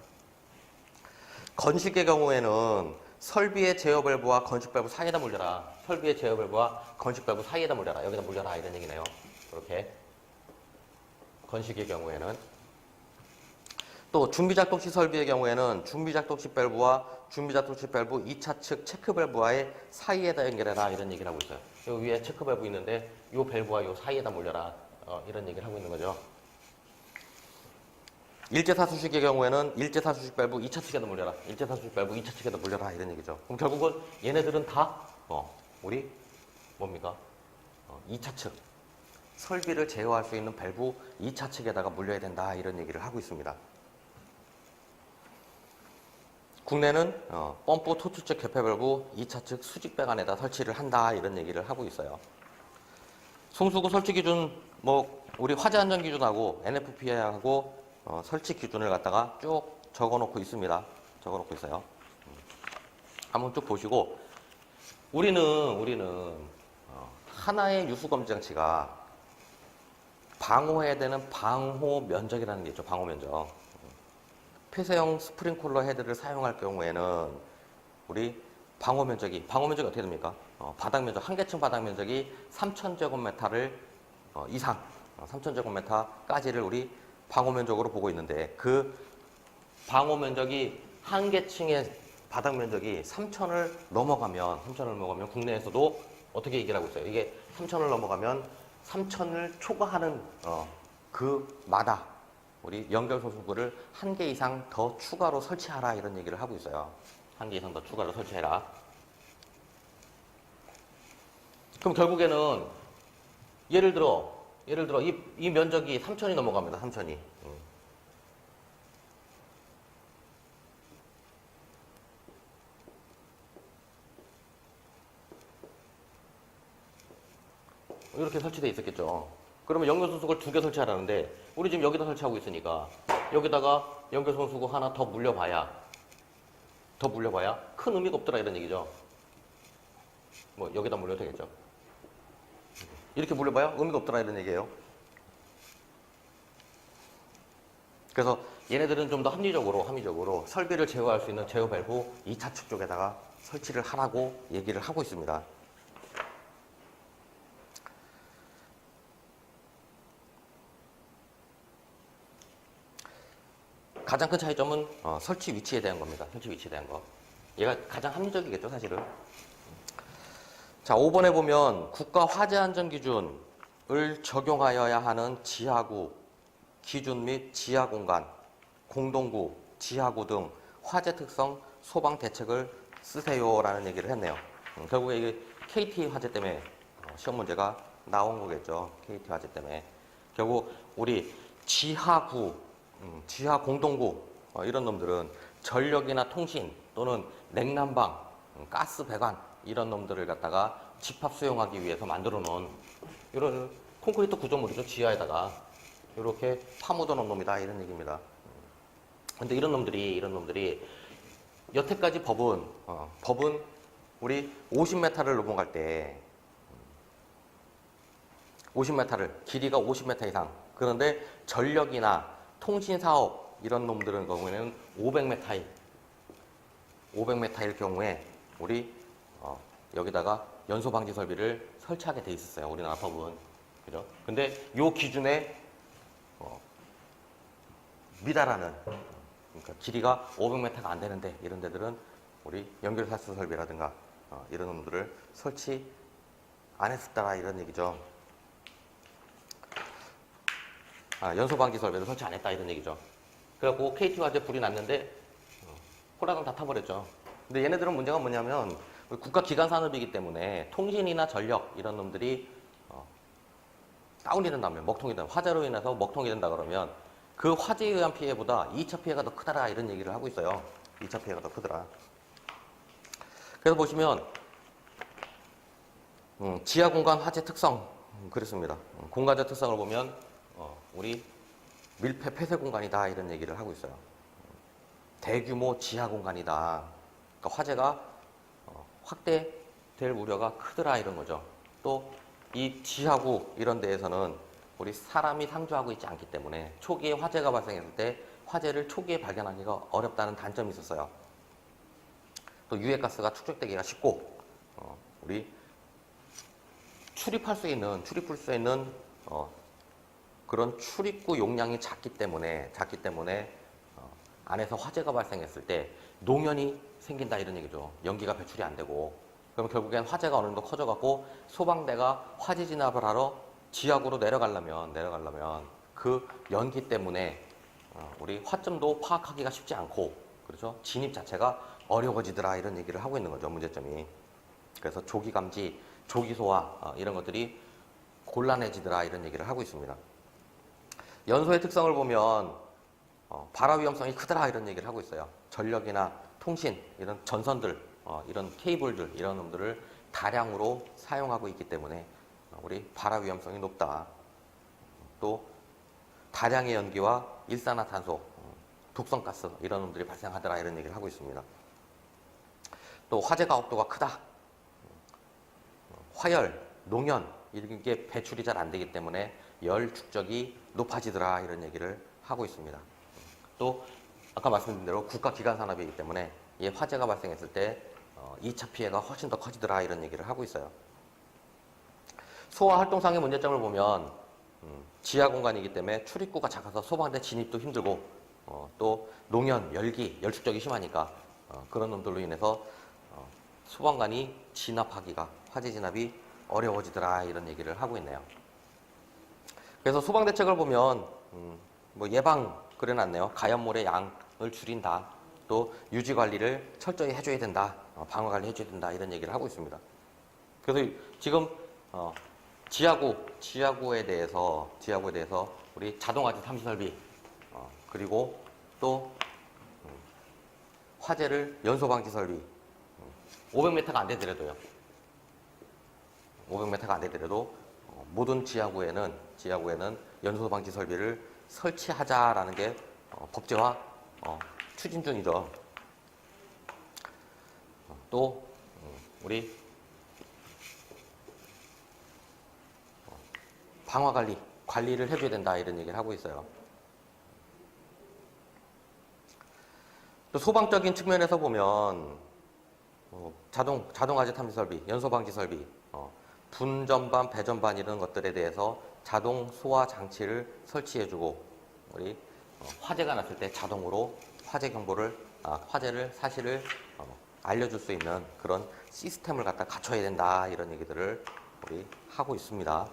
건식의 경우에는 설비의 제어 밸브와 건식 밸브 사이에다 물려라. 설비의 제어 밸브와 건식 밸브 사이에다 물려라. 여기다 물려라 이런 얘기네요. 이렇게 건식의 경우에는 또 준비작동식 설비의 경우에는 준비작동식 밸브와 준비작동식 밸브 2차 측 체크 밸브와의 사이에다 연결해라 이런 얘기를 하고 있어요. 요 위에 체크 밸브 있는데 요 밸브와 요 사이에다 물려라 이런 얘기를 하고 있는 거죠. 일제사수식의 경우에는 일제사수식 밸브 2차 측에다 물려라. 일제사수식 밸브 2차 측에다 물려라 이런 얘기죠. 그럼 결국은 얘네들은 다 우리 뭡니까? 2차 측 설비를 제어할 수 있는 밸브 2차 측에다가 물려야 된다 이런 얘기를 하고 있습니다. 국내는 펌프 토출적 개폐 밸브 2차 측 수직배관에다 설치를 한다 이런 얘기를 하고 있어요. 송수구 설치 기준 우리 화재 안전 기준하고 NFPA하고 설치 기준을 갖다가 쭉 적어놓고 있습니다. 적어놓고 있어요. 한번 쭉 보시고 우리는 하나의 유수검지 장치가 방호해야 되는 방호 면적이라는 게 있죠. 방호 면적. 폐쇄형 스프링클러 헤드를 사용할 경우에는 우리 방호 면적이 어떻게 됩니까? 바닥 면적, 한 개층 바닥 면적이 3,000제곱미터를 이상, 3,000제곱미터까지를 우리 방호 면적으로 보고 있는데 그 방호 면적이 한 개층의 바닥 면적이 3,000을 넘어가면 국내에서도 어떻게 얘기를 하고 있어요? 이게 3,000을 넘어가면 3,000을 초과하는 그마다 우리 연결 소수구를 한 개 이상 더 추가로 설치하라 이런 얘기를 하고 있어요. 한 개 이상 더 추가로 설치해라. 그럼 결국에는 예를 들어 이 면적이 3,000이 넘어갑니다. 3,000이. 이렇게 설치되어 있었겠죠. 그러면 연결소수구를 2개 설치하라는데 우리 지금 여기다 설치하고 있으니까 여기다가 연결소수구 하나 더 물려봐야 큰 의미가 없더라 이런 얘기죠. 여기다 물려도 되겠죠. 이렇게 물려봐야 의미가 없더라 이런 얘기예요. 그래서 얘네들은 좀 더 합리적으로 설비를 제어할 수 있는 제어 밸브 2차 측 쪽에다가 설치를 하라고 얘기를 하고 있습니다. 가장 큰 차이점은 설치 위치에 대한 겁니다. 설치 위치에 대한 거. 얘가 가장 합리적이겠죠, 사실은. 자, 5번에 보면 국가 화재 안전 기준을 적용하여야 하는 지하구 기준 및 지하 공간, 공동구, 지하구 등 화재 특성 소방 대책을 쓰세요라는 얘기를 했네요. 결국에 이게 KT 화재 때문에 시험 문제가 나온 거겠죠. KT 화재 때문에. 결국 우리 지하구, 지하 공동구 이런 놈들은 전력이나 통신 또는 냉난방, 가스 배관 이런 놈들을 갖다가 집합 수용하기 위해서 만들어 놓은 이런 콘크리트 구조물이죠. 지하에다가 이렇게 파묻어 놓은 놈이다 이런 얘기입니다. 근데 이런 놈들이 여태까지 법은 우리 50m를 넘어갈 때 50m를 길이가 50m 이상 그런데 전력이나 통신 사업 이런 놈들은 경우에는 500m일 경우에 우리 여기다가 연소 방지 설비를 설치하게 돼 있었어요. 우리나라 법은. 그죠? 근데 요 기준에 미달하는 그러니까 길이가 500m가 안 되는데 이런 데들은 우리 연결사수 설비라든가 이런 놈들을 설치 안 했었다 이런 얘기죠. 연소 방지 설비를 설치 안 했다 이런 얘기죠. 그래갖고 KT 화재 불이 났는데 호라당 다 타버렸죠. 근데 얘네들은 문제가 뭐냐면 국가 기관 산업이기 때문에 통신이나 전력 이런 놈들이 다운이 된다면 먹통이 된다 화재로 인해서 먹통이 된다 그러면 그 화재에 의한 피해보다 2차 피해가 더 크더라 이런 얘기를 하고 있어요. 2차 피해가 더 크더라. 그래서 보시면 지하 공간 화재 특성 그렇습니다. 공간적 특성을 보면 우리 밀폐 폐쇄 공간이다 이런 얘기를 하고 있어요. 대규모 지하 공간이다. 그러니까 화재가 확대될 우려가 크더라 이런 거죠. 또 이 지하구 이런 데에서는 우리 사람이 상주하고 있지 않기 때문에 초기에 화재가 발생했을 때 화재를 초기에 발견하기가 어렵다는 단점이 있었어요. 또 유해가스가 축적되기가 쉽고 우리 출입할 수 있는 그런 출입구 용량이 작기 때문에 안에서 화재가 발생했을 때 농연이 생긴다 이런 얘기죠. 연기가 배출이 안 되고 그럼 결국엔 화재가 어느 정도 커져갖고 소방대가 화재 진압을 하러 지하구로 내려가려면 그 연기 때문에 우리 화점도 파악하기가 쉽지 않고 그렇죠? 진입 자체가 어려워지더라 이런 얘기를 하고 있는 거죠. 문제점이. 그래서 조기 감지, 조기 소화 이런 것들이 곤란해지더라 이런 얘기를 하고 있습니다. 연소의 특성을 보면 발화 위험성이 크더라 이런 얘기를 하고 있어요. 전력이나 통신 이런 전선들 이런 케이블들 이런 놈들을 다량으로 사용하고 있기 때문에 우리 발화 위험성이 높다. 또 다량의 연기와 일산화탄소, 독성가스 이런 놈들이 발생하더라 이런 얘기를 하고 있습니다. 또 화재 가혹도가 크다. 화열, 농연 이런 게 배출이 잘 안 되기 때문에 열 축적이 높아지더라 이런 얘기를 하고 있습니다. 또 아까 말씀드린 대로 국가 기관 산업이기 때문에 이 화재가 발생했을 때 2차 피해가 훨씬 더 커지더라 이런 얘기를 하고 있어요. 소화 활동상의 문제점을 보면 지하 공간이기 때문에 출입구가 작아서 소방대 진입도 힘들고 또 농연, 열기, 열축적이 심하니까 그런 놈들로 인해서 소방관이 진압하기가 화재 진압이 어려워지더라 이런 얘기를 하고 있네요. 그래서 소방대책을 보면 뭐 예방 그려놨네요. 감염물의 양을 줄인다. 또 유지관리를 철저히 해줘야 된다. 방어관리 해줘야 된다. 이런 얘기를 하고 있습니다. 그래서 지금 지하구에 대해서 우리 자동화재 탐지 설비 그리고 또 화재를 연소 방지 설비 500m가 안 되더라도요. 500m가 안 되더라도 모든 지하구에는 연소 방지 설비를 설치하자라는 게 법제화 추진 중이죠. 또 우리 방화 관리를 해줘야 된다 이런 얘기를 하고 있어요. 또 소방적인 측면에서 보면 자동화재 탐지 설비, 연소 방지 설비, 분전반, 배전반 이런 것들에 대해서 자동 소화 장치를 설치해주고 우리 화재가 났을 때 자동으로 화재 경보를 화재를 사실을 알려줄 수 있는 그런 시스템을 갖다 갖춰야 된다 이런 얘기들을 우리 하고 있습니다.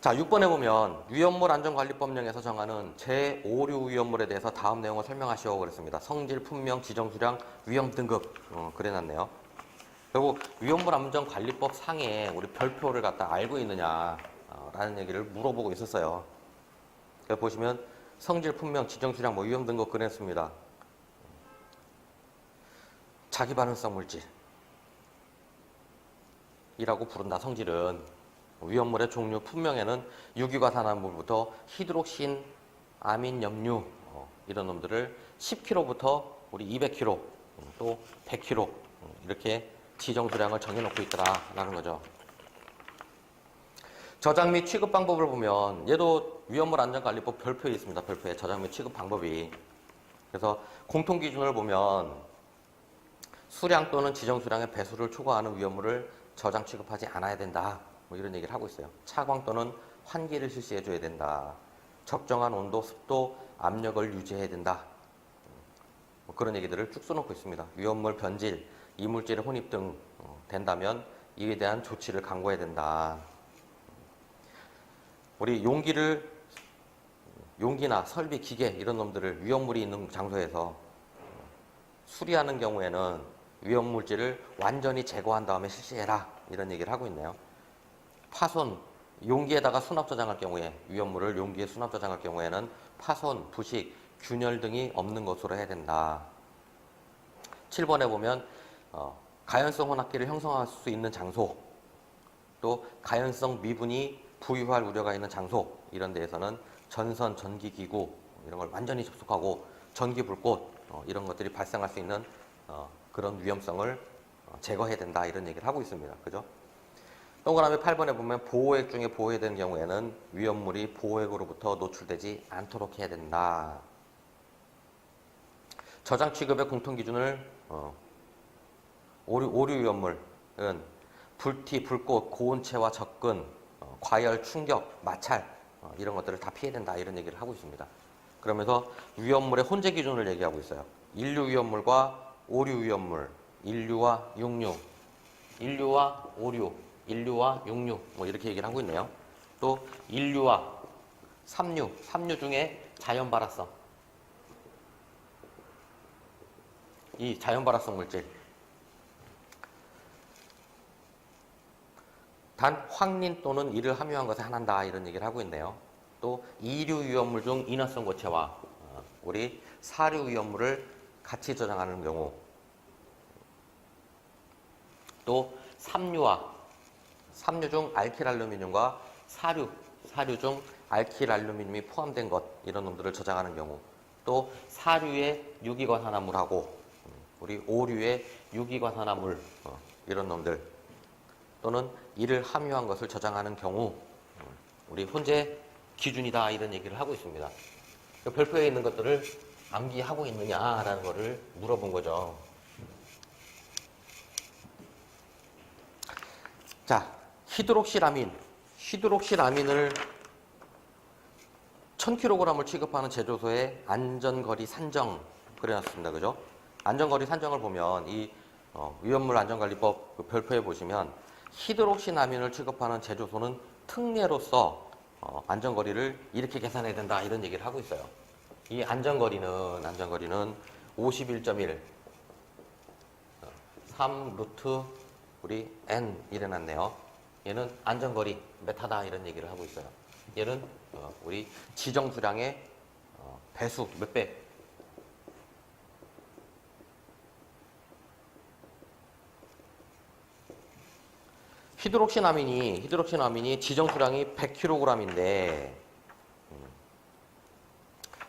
자, 6번에 보면 위험물 안전관리법령에서 정하는 제5류 위험물에 대해서 다음 내용을 설명하시오 그랬습니다. 성질, 품명, 지정 수량, 위험 등급 그래놨네요. 결국 위험물 안전관리법 상에 우리 별표를 갖다 알고 있느냐 라는 얘기를 물어보고 있었어요. 그래서 보시면 성질, 품명, 지정 수량, 위험 등급 그랬습니다. 자기 반응성 물질 이라고 부른다. 성질은 위험물의 종류, 품명에는 유기과산화물부터 히드록신, 아민, 염류 이런 놈들을 10kg부터 우리 200kg 또 100kg 이렇게 지정 수량을 정해놓고 있더라라는 거죠. 저장 및 취급 방법을 보면 얘도 위험물 안전관리법 별표에 있습니다. 별표에 저장 및 취급 방법이. 그래서 공통 기준을 보면 수량 또는 지정 수량의 배수를 초과하는 위험물을 저장 취급하지 않아야 된다. 뭐 이런 얘기를 하고 있어요. 차광 또는 환기를 실시해 줘야 된다. 적정한 온도, 습도, 압력을 유지해야 된다. 뭐 그런 얘기들을 쭉 써놓고 있습니다. 위험물 변질, 이물질의 혼입 등 된다면 이에 대한 조치를 강구해야 된다. 우리 용기나 설비, 기계 이런 놈들을 위험물이 있는 장소에서 수리하는 경우에는 위험물질을 완전히 제거한 다음에 실시해라. 이런 얘기를 하고 있네요. 파손, 용기에다가 수납 저장할 경우에 위험물을 용기에 수납 저장할 경우에는 파손, 부식, 균열 등이 없는 것으로 해야 된다. 7번에 보면 가연성 혼합기를 형성할 수 있는 장소, 또 가연성 미분이 부유할 우려가 있는 장소 이런 데에서는 전선, 전기기구 이런 걸 완전히 접속하고 전기 불꽃 이런 것들이 발생할 수 있는 그런 위험성을 제거해야 된다 이런 얘기를 하고 있습니다. 그죠? 동그라미 8번에 보면 보호액 중에 보호해야 되는 경우에는 위험물이 보호액으로부터 노출되지 않도록 해야 된다. 저장 취급의 공통 기준을 오류 위험물은 불티, 불꽃, 고온체와 접근, 과열, 충격, 마찰 이런 것들을 다 피해야 된다 이런 얘기를 하고 있습니다. 그러면서 위험물의 혼재 기준을 얘기하고 있어요. 인류 위험물과 오류 위험물, 인류와 육류, 인류와 오류, 인류와 육류 뭐 이렇게 얘기를 하고 있네요. 또 인류와 삼류 중에 자연 발화성 이 자연 발화성 물질 단 황린 또는 이를 함유한 것에 한한다 이런 얘기를 하고 있네요. 또 이류 위험물 중 인화성 고체와 우리 사류 위험물을 같이 저장하는 경우, 또 삼류 중 알킬알루미늄과 사류 중 알킬알루미늄이 포함된 것 이런 놈들을 저장하는 경우, 또 사류의 유기과산화물하고 우리 오류의 유기과산화물 이런 놈들 또는 이를 함유한 것을 저장하는 경우 우리 혼재 기준이다 이런 얘기를 하고 있습니다. 별표에 있는 것들을 암기하고 있느냐라는 거를 물어본 거죠. 자, 히드록시라민을 1000kg을 취급하는 제조소의 안전거리 산정 그래놨습니다. 그죠? 안전거리 산정을 보면 이 위험물 안전관리법 그 별표에 보시면 히드록시라민을 취급하는 제조소는 특례로서 안전거리를 이렇게 계산해야 된다 이런 얘기를 하고 있어요. 이 안전거리는 51.1 3 루트 우리 n 이래놨네요. 얘는 안전거리 메타다 이런 얘기를 하고 있어요. 얘는 우리 지정 수량의 배수 몇 배. 히드록시나민이 지정 수량이 100kg인데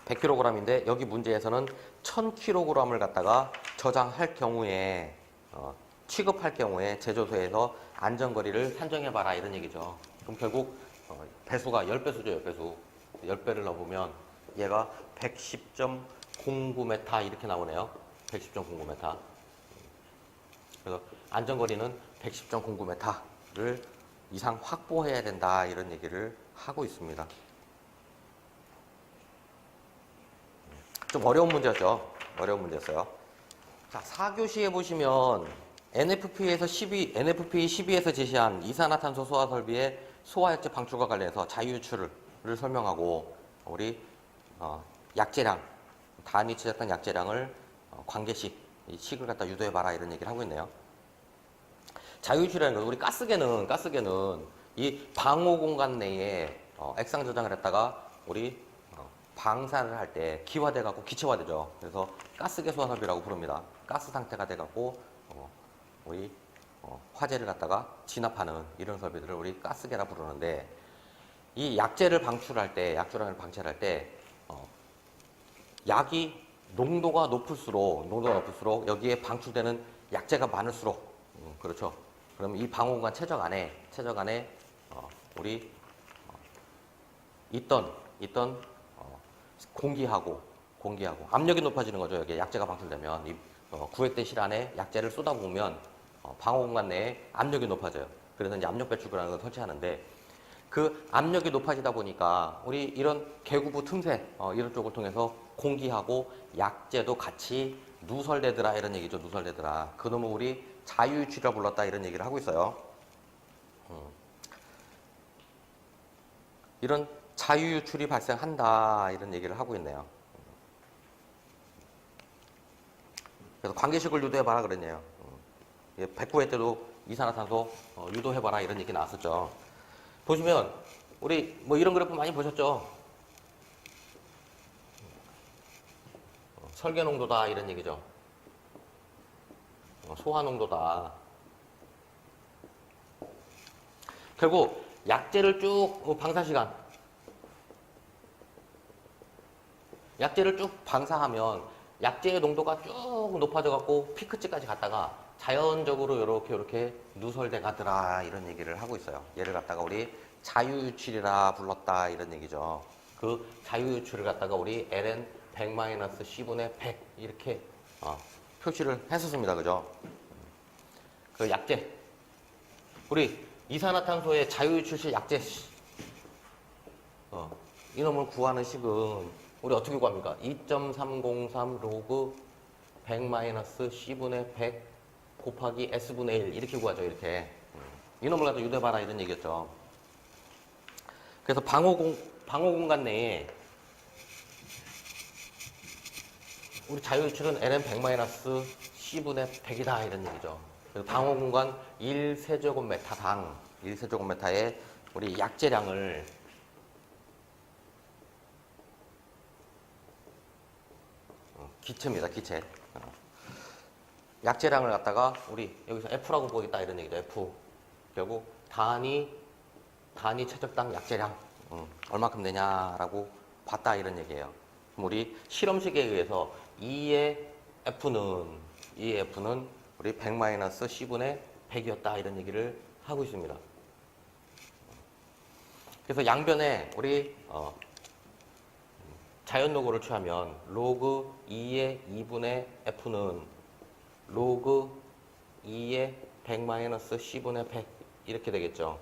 100kg인데 여기 문제에서는 1000kg을 갖다가 저장할 경우에 취급할 경우에 제조소에서 안전거리를 산정해봐라 이런 얘기죠. 그럼 결국 배수가 10배수죠. 10배수. 10배를 넣어보면 얘가 110.09m 이렇게 나오네요. 110.09m. 그래서 안전거리는 110.09m를 이상 확보해야 된다 이런 얘기를 하고 있습니다. 좀 어려운 문제였죠. 어려운 문제였어요. 자, 4교시에 보시면 NFP 12에서 제시한 이산화탄소 소화 설비의 소화약제 방출과 관련해서 자유유출을 설명하고 우리 약제량, 단위 체적당 약제량을 관계식, 이 식을 갖다 유도해봐라 이런 얘기를 하고 있네요. 자유유출이라는 건 우리 가스계는 이 방호 공간 내에 액상 저장을 했다가 우리 방사를 할 때 기화돼 갖고 기체화되죠. 그래서 가스계 소화섭이라고 부릅니다. 가스 상태가 돼 갖고 우리 화재를 갖다가 진압하는 이런 설비들을 우리 가스계라 부르는데, 이 약재를 방출할 때, 약주량을 방치할 때 약이 농도가 높을수록 여기에 방출되는 약재가 많을수록 그렇죠. 그럼 이 방호공간 최적 안에 우리 있던 공기하고 압력이 높아지는 거죠. 여기에 약재가 방출되면 이 구획된 실 안에 약재를 쏟아부으면 방호공간 내에 압력이 높아져요. 그래서 이제 압력 배출구라는 걸 설치하는데, 그 압력이 높아지다 보니까 우리 이런 계구부 틈새 이런 쪽을 통해서 공기하고 약재도 같이 누설되더라 이런 얘기죠. 누설되더라. 그놈을 우리 자유유출이라 불렀다 이런 얘기를 하고 있어요. 이런 자유유출이 발생한다 이런 얘기를 하고 있네요. 그래서 관계식을 유도해봐라 그랬네요. 백구회 때도 이산화탄소 유도해봐라 이런 얘기 나왔었죠. 보시면 우리 뭐 이런 그래프 많이 보셨죠? 설계 농도다 이런 얘기죠. 소화 농도다. 결국 약재를 쭉 약재를 쭉 방사하면 약재의 농도가 쭉 높아져 갖고 피크치까지 갔다가 자연적으로 이렇게 누설돼 가더라 이런 얘기를 하고 있어요. 얘를 갖다가 우리 자유유출이라 불렀다 이런 얘기죠. 그 자유유출을 갖다가 우리 ln 100-c분의 100 이렇게 표시를 했었습니다. 그죠? 그 약재, 우리 이산화탄소의 자유유출시 약재 이놈을 구하는 식은 우리 어떻게 구합니까? 2.303 로그 100-c분의 100 곱하기 s분의 1 이렇게 구하죠. 이렇게 이놈을 갖다 유도해봐라 이런 얘기였죠. 그래서 방호공간 내에 우리 자유유출은 ln 100-c분의 100이다 이런 얘기죠. 그래서 방호공간 1세제곱미터당 1세제곱미터의 우리 약재량을 기체입니다. 기체. 약재량을 갖다가 우리 여기서 F라고 보겠다 이런 얘기죠. F. 결국 단위 최적당 약재량 얼마큼 되냐라고 봤다 이런 얘기예요. 그럼 우리 실험식에 의해서 E의 F는 우리 100-c분의 100이었다 이런 얘기를 하고 있습니다. 그래서 양변에 우리 자연노고를 취하면 로그 2의 2분의 F는 로그 2의 100-c분의 100 이렇게 되겠죠.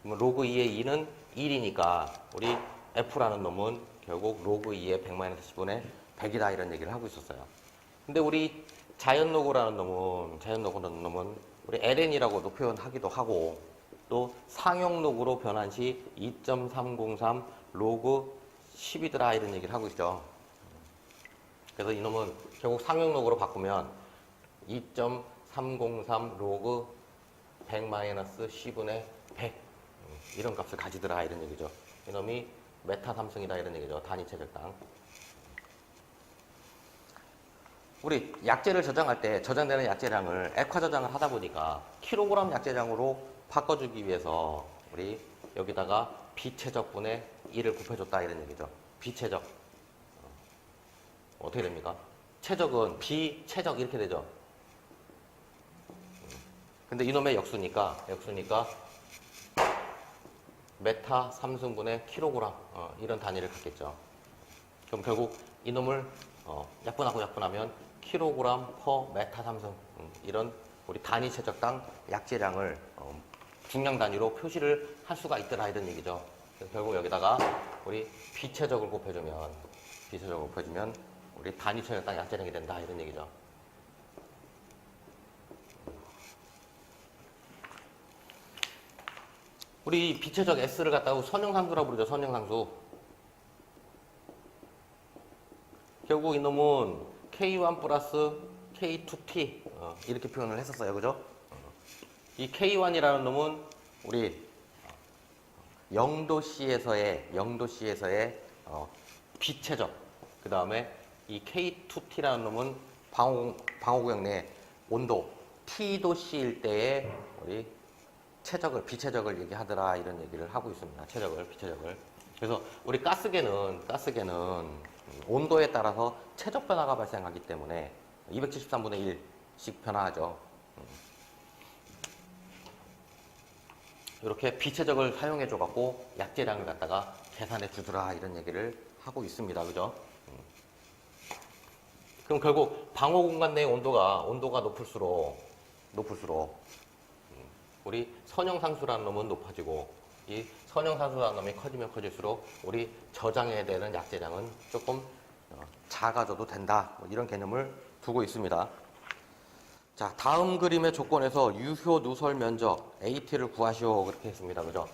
그럼 로그 2의 2는 1이니까 우리 F라는 놈은 결국 로그 2의 100-c분의 100이다 이런 얘기를 하고 있었어요. 근데 우리 자연노고라는 놈은 우리 ln이라고도 표현하기도 하고 또 상용노고로 변한 시 2.303 로그 10이더라 이런 얘기를 하고 있죠. 그래서 이놈은 결국 상용로그로 바꾸면 2.303 로그 100-c분의 100 이런 값을 가지더라 이런 얘기죠. 이놈이 메타 삼성이다 이런 얘기죠. 단위 체적당. 우리 약재를 저장할 때 저장되는 약재량을 액화 저장을 하다 보니까 킬로그램 약재량으로 바꿔주기 위해서 우리 여기다가 비체적분의 1을 곱해줬다 이런 얘기죠. 비체적. 어떻게 됩니까? 체적은 비체적 이렇게 되죠. 근데 이놈의 역수니까 메타 3승분의 킬로그램 이런 단위를 갖겠죠. 그럼 결국 이놈을 약분하면 킬로그램 퍼 메타 3승 이런 우리 단위 체적당 약재량을 중량 단위로 표시를 할 수가 있더라 이런 얘기죠. 결국 여기다가 우리 비체적을 곱해주면 우리 단위 체적당 약재량이 된다 이런 얘기죠. 우리 비체적 S를 갖다가 선형상수라고 부르죠. 선형상수. 결국 이놈은 K1 플러스 K2T 이렇게 표현을 했었어요. 그죠? 이 K1이라는 놈은 우리 영도C에서의 비체적, 그 다음에 이 K2T라는 놈은 방호구역 내 온도 T도씨일 때의 우리 비체적을 얘기하더라, 이런 얘기를 하고 있습니다. 비체적을. 그래서 우리 가스계는 온도에 따라서 체적 변화가 발생하기 때문에 273분의 1씩 변화하죠. 이렇게 비체적을 사용해 줘갖고 약재량을 갖다가 계산해 주더라, 이런 얘기를 하고 있습니다. 그죠? 그럼 결국 방호 공간 내의 온도가 높을수록 우리 선형상수라는 놈은 높아지고, 이 선형상수라는 놈이 커지면 커질수록 우리 저장해야 되는 약재량은 조금 작아져도 된다, 뭐 이런 개념을 두고 있습니다. 자, 다음 그림의 조건에서 유효 누설 면적 AT를 구하시오, 그렇게 했습니다. 그죠?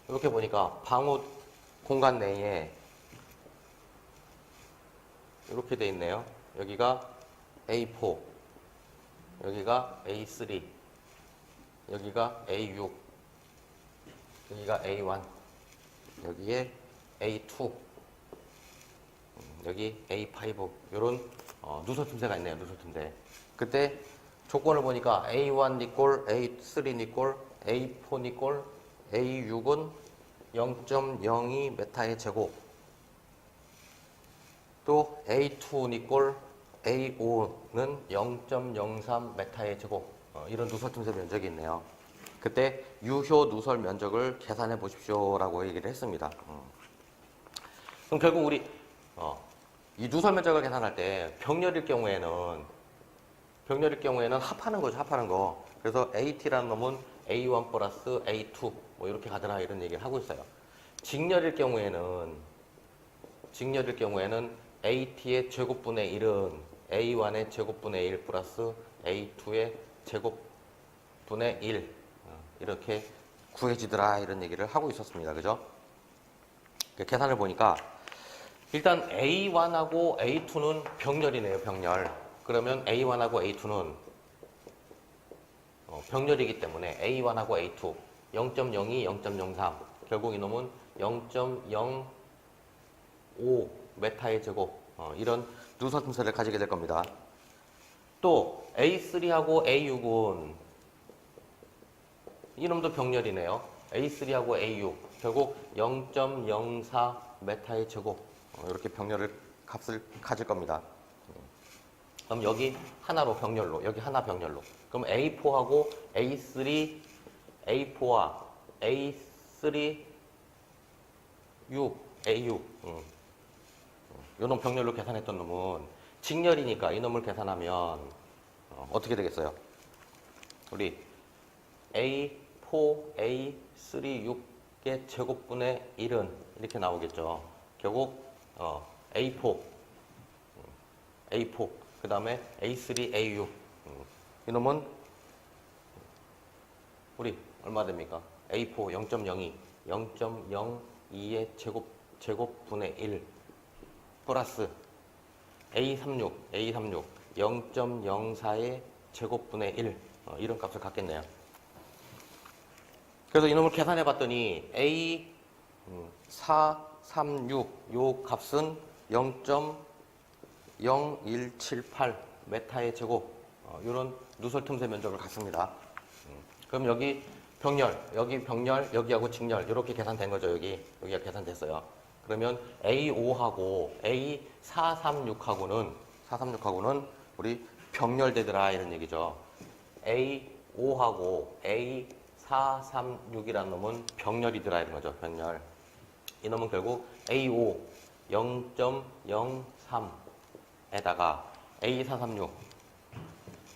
이렇게 보니까 방호 공간 내에 이렇게 돼 있네요. 여기가 A4, 여기가 A3, 여기가 A6, 여기가 A1, 여기에 A2, 여기 A5, 이런 누설 틈새가 있네요. 누설 틈새. 그때 조건을 보니까 A1 니꼴, A3 니꼴, A4 니꼴, A6은 0.02 메타의 제곱, 또 A2 니꼴, A5는 0.03 메타의 제곱, 이런 누설 틈새 면적이 있네요. 그때 유효 누설 면적을 계산해 보십시오라고 얘기를 했습니다. 그럼 결국 우리 이 누설 면적을 계산할 때 병렬일 경우에는 합하는 거죠. 합하는 거. 그래서 AT라는 놈은 A1 플러스 A2 뭐 이렇게 가더라, 이런 얘기를 하고 있어요. 직렬일 경우에는 AT의 제곱분의 1은 A1의 제곱분의 1 플러스 A2의 제곱분의 1 이렇게 구해지더라, 이런 얘기를 하고 있었습니다. 그죠? 계산을 보니까 일단 A1하고 A2는 병렬이네요. 병렬. 그러면 A1하고 A2는 병렬이기 때문에 A1하고 A2 0.02, 0.03 결국 이놈은 0.05 메타의 제곱, 이런 누설 틈새를 가지게 될 겁니다. 또 A3하고 A6은 이놈도 병렬이네요. A3하고 A6 결국 0.04 메타의 제곱, 이렇게 값을 가질 겁니다. 그럼 여기 하나로 병렬로, 여기 하나 병렬로. 그럼 A4하고 A3, A4와 A3, 6, A6. 이놈 병렬로 계산했던 놈은 직렬이니까 이놈을 계산하면 어떻게 되겠어요? 우리 A4, A3, 6의 제곱분의 1은 이렇게 나오겠죠. 결국 A4, 그 다음에 A3, A6. 이놈은 우리 얼마 됩니까? A4 0.02, 0.02의 제곱분의 1 플러스 A36, 0.04의 제곱분의 1, 이런 값을 갖겠네요. 그래서 이놈을 계산해 봤더니 A436 요 값은 0.0178 메타의 제곱, 이런 누설 틈새 면적을 갖습니다. 그럼 여기 병렬, 여기하고 직렬 이렇게 계산된 거죠. 여기가 계산됐어요. 그러면 A5하고 A436하고는 우리 병렬되더라, 이런 얘기죠. A5하고 A436이라는 놈은 병렬이더라, 이런 거죠. 병렬. 이 놈은 결국 A5 0.03에다가 A436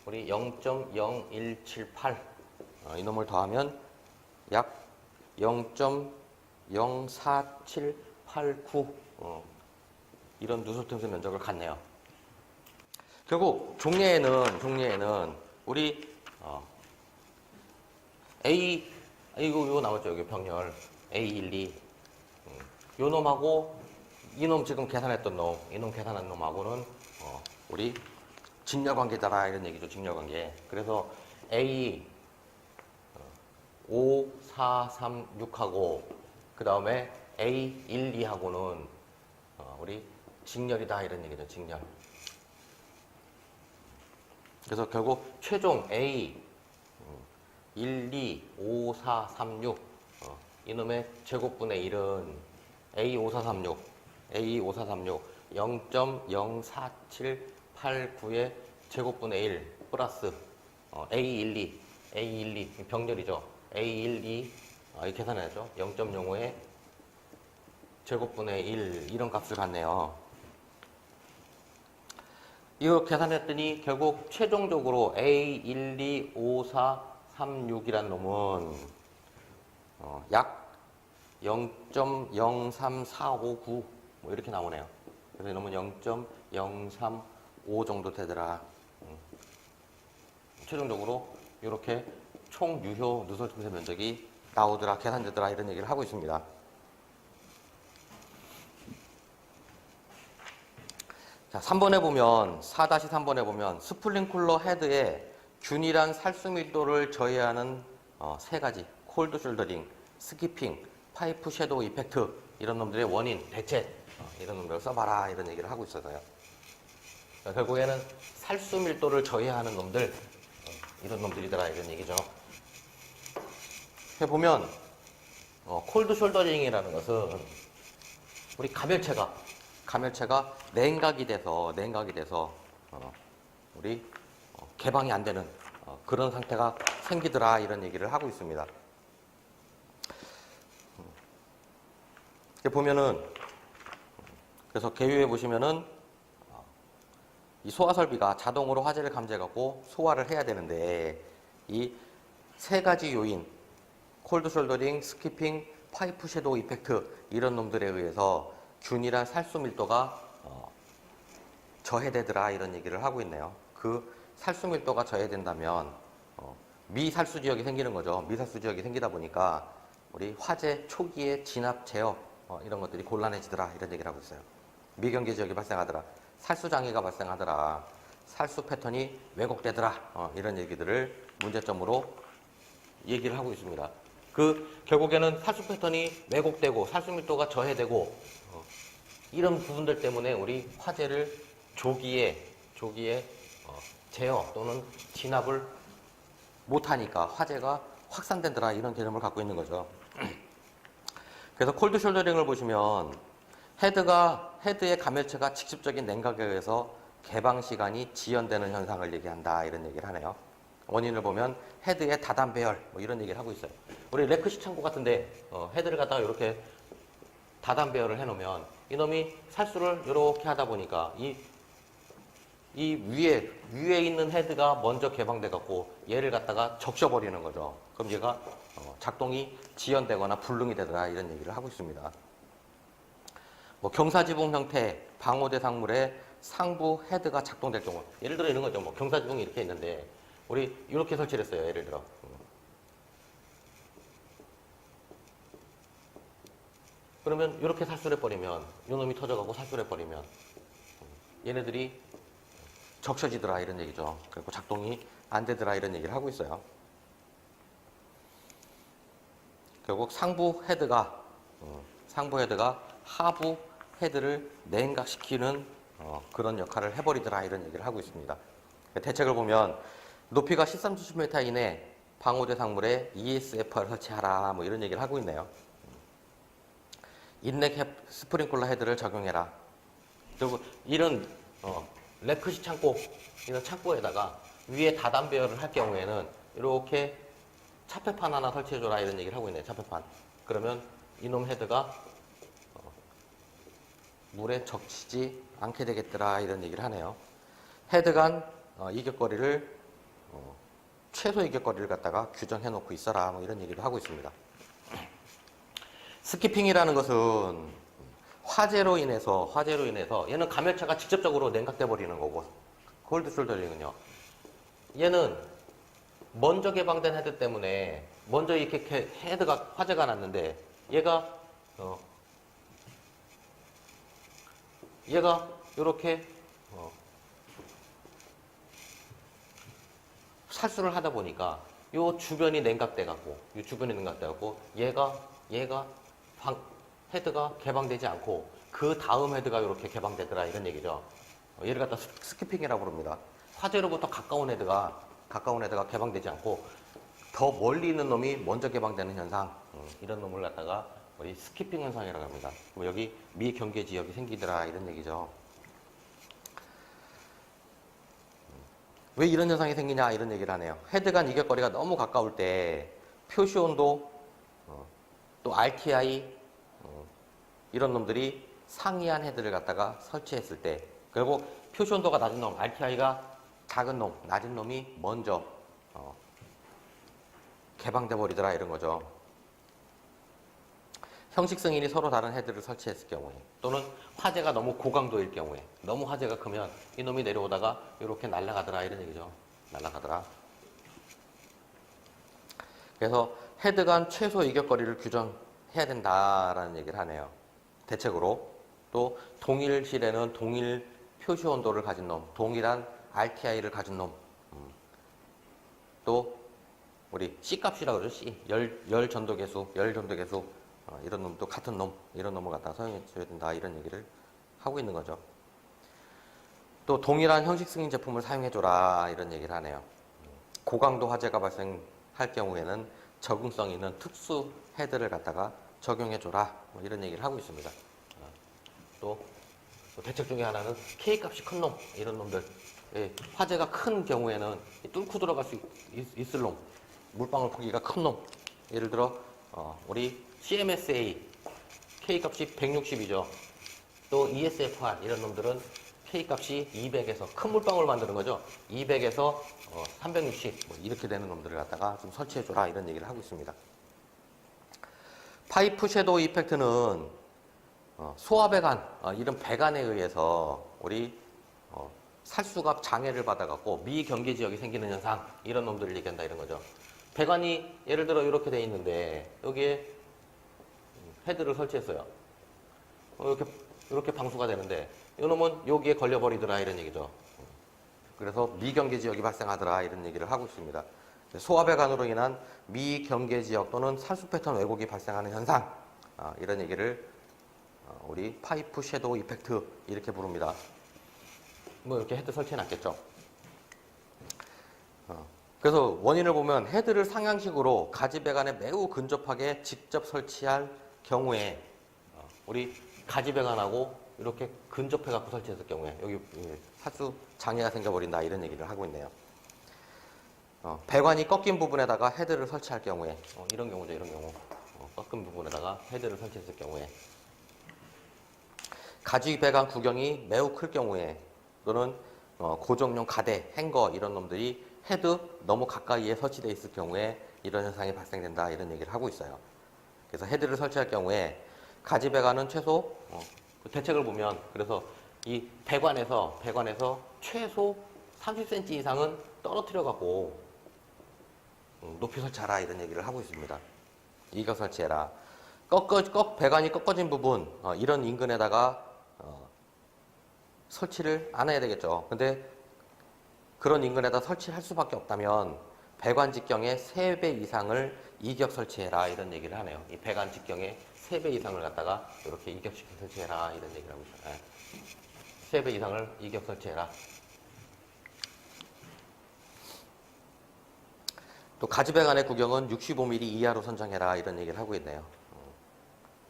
우리 0.0178 이놈을 더하면 약 0.04789 이런 누설 틈새 면적을 갖네요. 결국 종례에는 우리 이거 남았죠. 여기 병렬 A12. 요 놈하고 이놈 지금 계산했던 놈, 이놈 계산한 놈하고는 우리 직렬 관계다라 이런 얘기죠. 직렬 관계. 그래서 A 5, 4, 3, 6하고 그 다음에 A 1, 2하고는 우리 직렬이다 이런 얘기죠. 직렬. 그래서 결국 최종 A 1, 2, 5, 4, 3, 6 이놈의 제곱분의 1은 A 5, 4, 3, 6 A 5, 4, 3, 6 0.04789의 제곱분의 1 플러스 A 1, 2 A 1, 2 병렬이죠. A 1, 2 이 계산해야죠. 0.05의 제곱분의 1 이런 값을 갖네요. 이거 계산했더니 결국 최종적으로 A 1, 2, 5, 4, 3, 6이란 놈은 약 0.03459 뭐 이렇게 나오네요. 그래서 이놈은 0.035 정도 되더라. 최종적으로 이렇게 총 유효 누설 틈새 면적이 나오더라, 계산되더라 이런 얘기를 하고 있습니다. 자, 3번에 보면 4-3번에 보면 스프링쿨러 헤드에 균일한 살수 밀도를 저해하는 세 가지 콜드 숄더링, 스키핑, 파이프 섀도우 이펙트 이런 놈들의 원인, 대체 이런 놈들을 써봐라 이런 얘기를 하고 있어서요. 결국에는 살수 밀도를 저해하는 놈들 이런 놈들이더라 이런 얘기죠. 보면 콜드 숄더링이라는 것은 우리 가멸체가 냉각이 돼서 우리 개방이 안 되는 그런 상태가 생기더라 이런 얘기를 하고 있습니다. 보면은 그래서 개요에 보시면은 이 소화 설비가 자동으로 화재를 감지해갖고 소화를 해야 되는데 이 세 가지 요인 콜드 숄더링, 스키핑, 파이프 섀도우 이펙트 이런 놈들에 의해서 균일한 살수 밀도가 저해되더라 이런 얘기를 하고 있네요. 그 살수 밀도가 저해된다면 미살수 지역이 생기는 거죠. 미살수 지역이 생기다 보니까 우리 화재 초기의 진압 제어 이런 것들이 곤란해지더라 이런 얘기를 하고 있어요. 미경계 지역이 발생하더라, 살수 장애가 발생하더라, 살수 패턴이 왜곡되더라 이런 얘기들을 문제점으로 얘기를 하고 있습니다. 그 결국에는 살수 패턴이 왜곡되고 살수 밀도가 저해되고 이런 부분들 때문에 우리 화재를 조기에 제어 또는 진압을 못하니까 화재가 확산되더라 이런 개념을 갖고 있는 거죠. 그래서 콜드 숄더링을 보시면 헤드의 가멸체가 직접적인 냉각에 의해서 개방 시간이 지연되는 현상을 얘기한다 이런 얘기를 하네요. 원인을 보면 헤드의 다단 배열 뭐 이런 얘기를 하고 있어요. 우리 레크시 창고 같은데 헤드를 갖다가 이렇게 다단 배열을 해놓으면 이놈이 살수를 이렇게 하다 보니까 이 위에 있는 헤드가 먼저 개방돼 갖고 얘를 갖다가 적셔버리는 거죠. 그럼 얘가 작동이 지연되거나 불능이 되더라 이런 얘기를 하고 있습니다. 뭐 경사지붕 형태 방호대 상물의 상부 헤드가 작동될 경우, 예를 들어 이런 거죠. 뭐 경사지붕이 이렇게 있는데 우리 이렇게 설치를 했어요. 예를 들어 그러면 이렇게 살수를 해버리면 이놈이 터져가고 살수를 해버리면 얘네들이 적셔지더라 이런 얘기죠. 그리고 작동이 안 되더라 이런 얘기를 하고 있어요. 결국 상부 헤드가 하부 헤드를 냉각시키는 그런 역할을 해버리더라 이런 얘기를 하고 있습니다. 대책을 보면 높이가 13cm 이내 방호대 상물에 ESFR을 설치하라 뭐 이런 얘기를 하고 있네요. 인넥 스프링클러 헤드를 적용해라. 그리고 이런 레크시 창고 이런 창고에다가 위에 다단 배열을 할 경우에는 이렇게 차폐판 하나 설치해줘라 이런 얘기를 하고 있네요. 차폐판. 그러면 이놈 헤드가 물에 적치지 않게 되겠더라 이런 얘기를 하네요. 헤드 간 이격거리를 최소 이격거리를 갖다가 규정해 놓고 있어라 뭐 이런 얘기도 하고 있습니다. 스키핑이라는 것은 화재로 인해서 얘는 가멸체가 직접적으로 냉각돼 버리는 거고 콜드 숄더링은요. 얘는 먼저 개방된 헤드 때문에 먼저 이렇게 헤드가 화재가 났는데 얘가 이렇게 살수를 하다 보니까 요 주변이 냉각돼 갖고 얘가 헤드가 개방되지 않고 그 다음 헤드가 이렇게 개방되더라 이런 얘기죠. 얘를 갖다 스키핑이라고 부릅니다. 화재로부터 가까운 헤드가 개방되지 않고 더 멀리 있는 놈이 먼저 개방되는 현상, 이런 놈을 갖다가 우리 스키핑 현상이라고 합니다. 그럼 여기 미경계 지역이 생기더라 이런 얘기죠. 왜 이런 현상이 생기냐 이런 얘기를 하네요. 헤드 간 이격거리가 너무 가까울 때 표시 온도, 또 RTI 이런 놈들이 상이한 헤드를 갖다가 설치했을 때 결국 표시 온도가 낮은 놈, RTI가 작은 놈, 낮은 놈이 먼저 개방돼 버리더라 이런 거죠. 형식 승인이 서로 다른 헤드를 설치했을 경우에 또는 화재가 너무 고강도일 경우에 너무 화재가 크면 이놈이 내려오다가 이렇게 날아가더라 이런 얘기죠. 날아가더라. 그래서 헤드 간 최소 이격거리를 규정해야 된다라는 얘기를 하네요. 대책으로. 또 동일실에는 동일 표시 온도를 가진 놈, 동일한 RTI를 가진 놈, 또 우리 C값이라고 그러죠. C. 열 전도계수 이런 놈도 같은 놈, 이런 놈을 갖다 사용해 줘야 된다 이런 얘기를 하고 있는 거죠. 또 동일한 형식 승인 제품을 사용해 줘라 이런 얘기를 하네요. 고강도 화재가 발생할 경우에는 적응성 있는 특수 헤드를 갖다가 적용해 줘라 뭐 이런 얘기를 하고 있습니다. 또 대책 중에 하나는 K값이 큰 놈, 이런 놈들. 화재가 큰 경우에는 뚫고 들어갈 수 있을 놈, 물방울 크기가 큰 놈. 예를 들어 우리 CMSA K값이 160이죠. 또 ESFR 이런 놈들은 K값이 200에서 큰 물방울 만드는 거죠. 200에서 360 뭐 이렇게 되는 놈들을 갖다가 좀 설치해줘라 이런 얘기를 하고 있습니다. 파이프 섀도우 이펙트는 소화배관, 이런 배관에 의해서 우리 살수가 장애를 받아갖고 미경계 지역이 생기는 현상, 이런 놈들을 얘기한다 이런 거죠. 배관이 예를 들어 이렇게 돼 있는데 여기에 헤드를 설치했어요. 이렇게 방수가 되는데 이놈은 여기에 걸려버리더라 이런 얘기죠. 그래서 미경계 지역이 발생하더라 이런 얘기를 하고 있습니다. 소화배관으로 인한 미경계 지역 또는 살수 패턴 왜곡이 발생하는 현상, 이런 얘기를 우리 파이프 섀도우 이펙트 이렇게 부릅니다. 뭐 이렇게 헤드 설치해 놨겠죠. 그래서 원인을 보면 헤드를 상향식으로 가지 배관에 매우 근접하게 직접 설치할 경우에 우리 가지 배관하고 이렇게 근접해 갖고 설치했을 경우에 여기 살수 장애가 생겨버린다 이런 얘기를 하고 있네요. 배관이 꺾인 부분에다가 헤드를 설치할 경우에 이런 경우죠. 이런 경우 꺾인 부분에다가 헤드를 설치했을 경우에 가지 배관 구경이 매우 클 경우에 또는 고정용 가대, 행거 이런 놈들이 헤드 너무 가까이에 설치되어 있을 경우에 이런 현상이 발생된다 이런 얘기를 하고 있어요. 그래서 헤드를 설치할 경우에 가지 배관은 최소 대책을 보면 그래서 이 배관에서 최소 30cm 이상은 떨어뜨려 갖고 높이 설치하라 이런 얘기를 하고 있습니다. 이격 설치해라. 배관이 꺾어진 부분 이런 인근에다가 설치를 안 해야 되겠죠. 근데 그런 인근에다 설치할 수밖에 없다면 배관 직경의 3배 이상을 이격 설치해라 이런 얘기를 하네요. 이 배관 직경의 3배 이상을 갖다가 이렇게 이격시켜 설치해라 이런 얘기를 하고 있어요. 3배 이상을 이격 설치해라. 또 가지 배관의 구경은 65mm 이하로 선정해라 이런 얘기를 하고 있네요.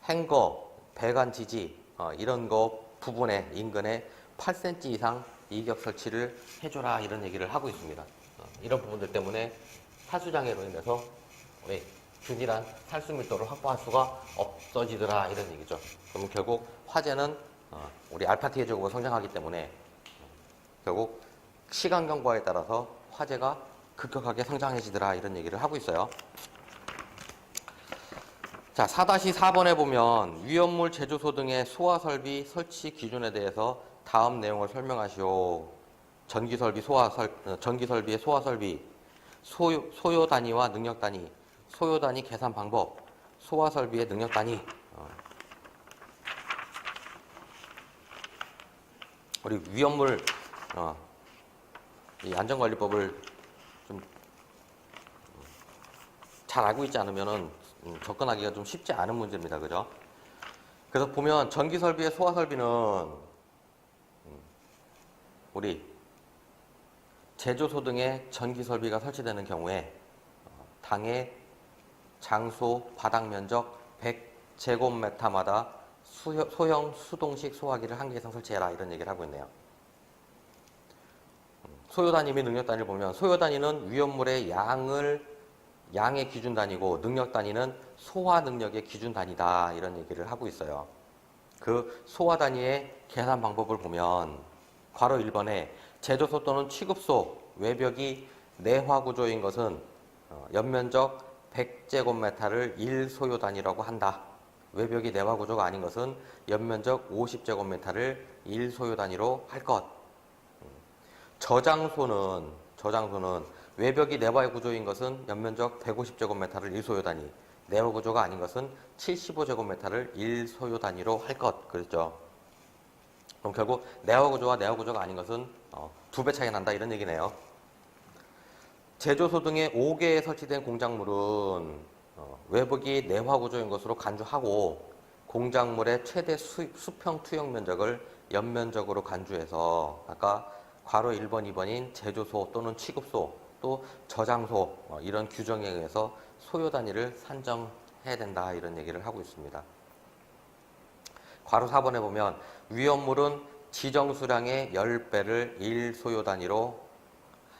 행거, 배관 지지 이런 거 부분에 인근에 8cm 이상 이격 설치를 해줘라 이런 얘기를 하고 있습니다. 이런 부분들 때문에 살수장애로 인해서 균일한 살수 밀도를 확보할 수가 없어지더라 이런 얘기죠. 그러면 결국 화재는 우리 알파T의 제곱으로 성장하기 때문에 결국 시간 경과에 따라서 화재가 급격하게 성장해지더라 이런 얘기를 하고 있어요. 자, 4-4번에 보면 위험물 제조소 등의 소화설비 설치 기준에 대해서 다음 내용을 설명하시오. 전기설비의 소화설비, 소요 단위와 능력 단위, 소요 단위 계산 방법, 소화 설비의 능력 단위. 우리 위험물 이 안전관리법을 좀 잘 알고 있지 않으면은 접근하기가 좀 쉽지 않은 문제입니다. 그죠? 그래서 보면 전기 설비의 소화 설비는 우리 제조소 등의 전기 설비가 설치되는 경우에 당해 장소 바닥 면적 100제곱미터마다 소형 수동식 소화기를 한 개 이상 설치해라 이런 얘기를 하고 있네요. 소요 단위 및 능력 단위를 보면 소요 단위는 위험물의 양의 기준 단위고 능력 단위는 소화 능력의 기준 단위다 이런 얘기를 하고 있어요. 그 소화 단위의 계산 방법을 보면 괄호 1번에 제조소 또는 취급소 외벽이 내화 구조인 것은 연면적 100제곱미터를 1소요 단위라고 한다. 외벽이 내화 구조가 아닌 것은 연면적 50제곱미터를 1소요 단위로 할 것. 저장소는 외벽이 내화 구조인 것은 연면적 150제곱미터를 1소요 단위, 내화 구조가 아닌 것은 75제곱미터를 1소요 단위로 할 것. 그랬죠. 그럼 결국 내화 구조와 내화 구조가 아닌 것은 2배 차이 난다 이런 얘기네요. 제조소 등의 5개에 설치된 공작물은 외벽이 내화 구조인 것으로 간주하고 공작물의 최대 수평 투영 면적을 연면적으로 간주해서 아까 괄호 1번, 2번인 제조소 또는 취급소 또 저장소 이런 규정에 의해서 소요 단위를 산정해야 된다 이런 얘기를 하고 있습니다. 괄호 4번에 보면 위험물은 지정 수량의 10배를 1소요 단위로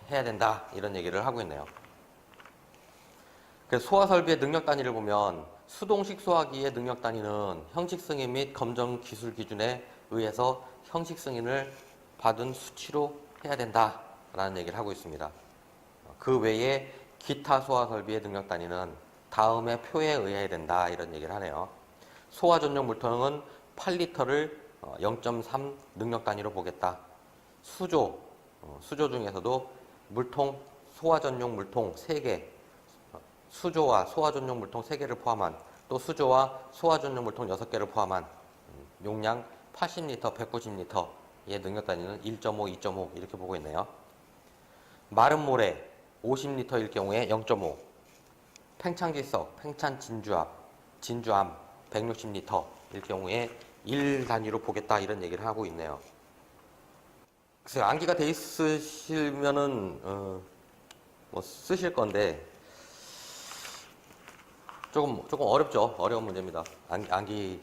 해야 된다 이런 얘기를 하고 있네요. 그래서 소화 설비의 능력 단위를 보면 수동식 소화기의 능력 단위는 형식 승인 및 검정 기술 기준에 의해서 형식 승인을 받은 수치로 해야 된다라는 얘기를 하고 있습니다. 그 외에 기타 소화 설비의 능력 단위는 다음의 표에 의해야 된다 이런 얘기를 하네요. 소화 전용 물통은 8리터를 0.3 능력 단위로 보겠다. 수조 중에서도 물통, 소화 전용 물통 3개, 수조와 소화 전용 물통 3개를 포함한 또 수조와 소화 전용 물통 6개를 포함한 용량 80리터, 190리터의 능력 단위는 1.5, 2.5 이렇게 보고 있네요. 마른 모래 50리터일 경우에 0.5, 팽창지석, 팽창 진주암 160리터일 경우에 1 단위로 보겠다 이런 얘기를 하고 있네요. 글쎄요, 암기가 돼 있으시면은 뭐 쓰실 건데 조금 어렵죠. 어려운 문제입니다. 암기.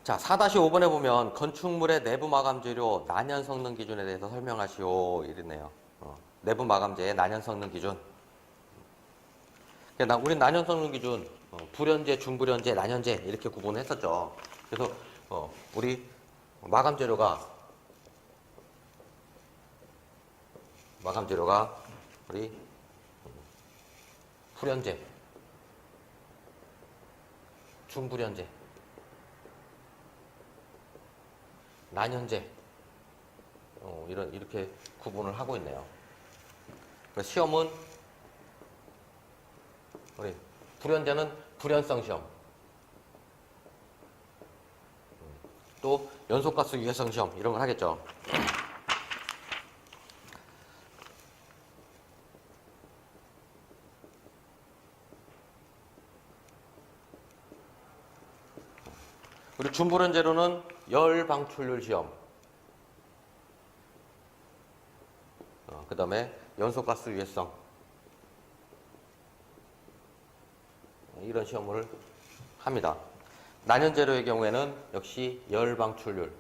자, 4-5번에 보면 건축물의 내부 마감 재료 난연 성능 기준에 대해서 설명하시오 이러네요. 내부 마감재의 난연 성능 기준. 우리 난연 성능 기준 불연제, 중불연제, 난연제 이렇게 구분했었죠. 그래서 우리 마감 재료가 우리 불연제, 중불연제, 난연제 이렇게 구분을 하고 있네요. 시험은 우리 불연제는 불연성 시험, 또 연소가스 유해성 시험 이런 걸 하겠죠. 우리 준불연제로는 열 방출률 시험, 그 다음에 연소가스 유해성 이런 시험을 합니다. 난연재료의 경우에는 역시 열 방출률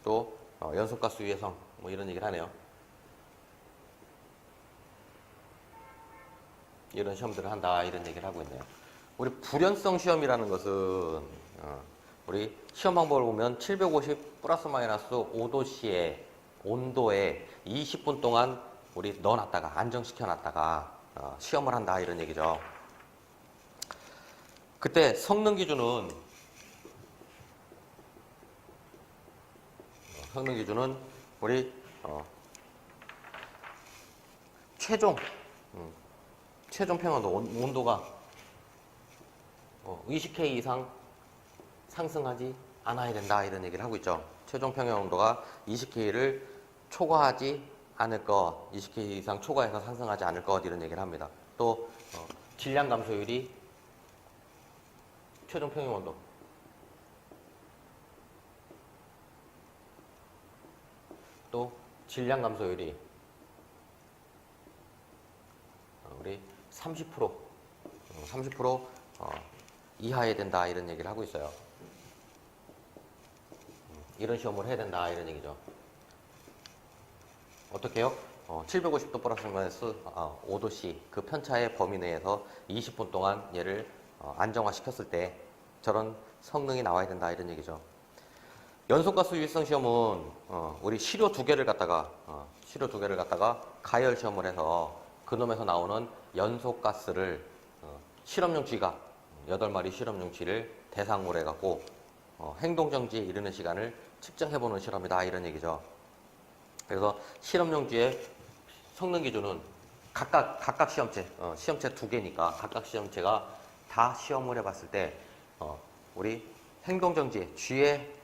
또 연소가스 유해성 뭐 이런 얘기를 하네요. 이런 시험들을 한다 이런 얘기를 하고 있네요. 우리 불연성 시험이라는 것은 우리 시험 방법을 보면 750 플러스 마이너스 5도씨의 온도에 20분 동안 우리 넣어놨다가 안정시켜놨다가 시험을 한다 이런 얘기죠. 그때 성능 기준은 성능 기준은 우리 최종 평형도 온도가 20K 이상 상승하지 않아야 된다 이런 얘기를 하고 있죠. 최종 평형 온도가 20K를 초과하지 않을 것, 20K 이상 초과해서 상승하지 않을 것 이런 얘기를 합니다. 또 질량 감소율이 최종 평형 온도 또 질량 감소율이 우리 30% 이하해야 된다 이런 얘기를 하고 있어요. 이런 시험을 해야 된다 이런 얘기죠. 어떻게요? 750도 플러스 마이너스 5도씨 그 편차의 범위 내에서 20분 동안 얘를 안정화시켰을 때 저런 성능이 나와야 된다 이런 얘기죠. 연소가스 유해성 시험은 우리 시료 두 개를 갖다가 가열 시험을 해서 그놈에서 나오는 연소가스를 실험용 쥐가 8마리 실험용 쥐를 대상으로 해갖고 행동정지에 이르는 시간을 측정해보는 실험이다 이런 얘기죠. 그래서 실험용 쥐의 성능 기준은 각각 시험체 두 개니까 각각 시험체가 다 시험을 해봤을 때 우리 행동정지 쥐의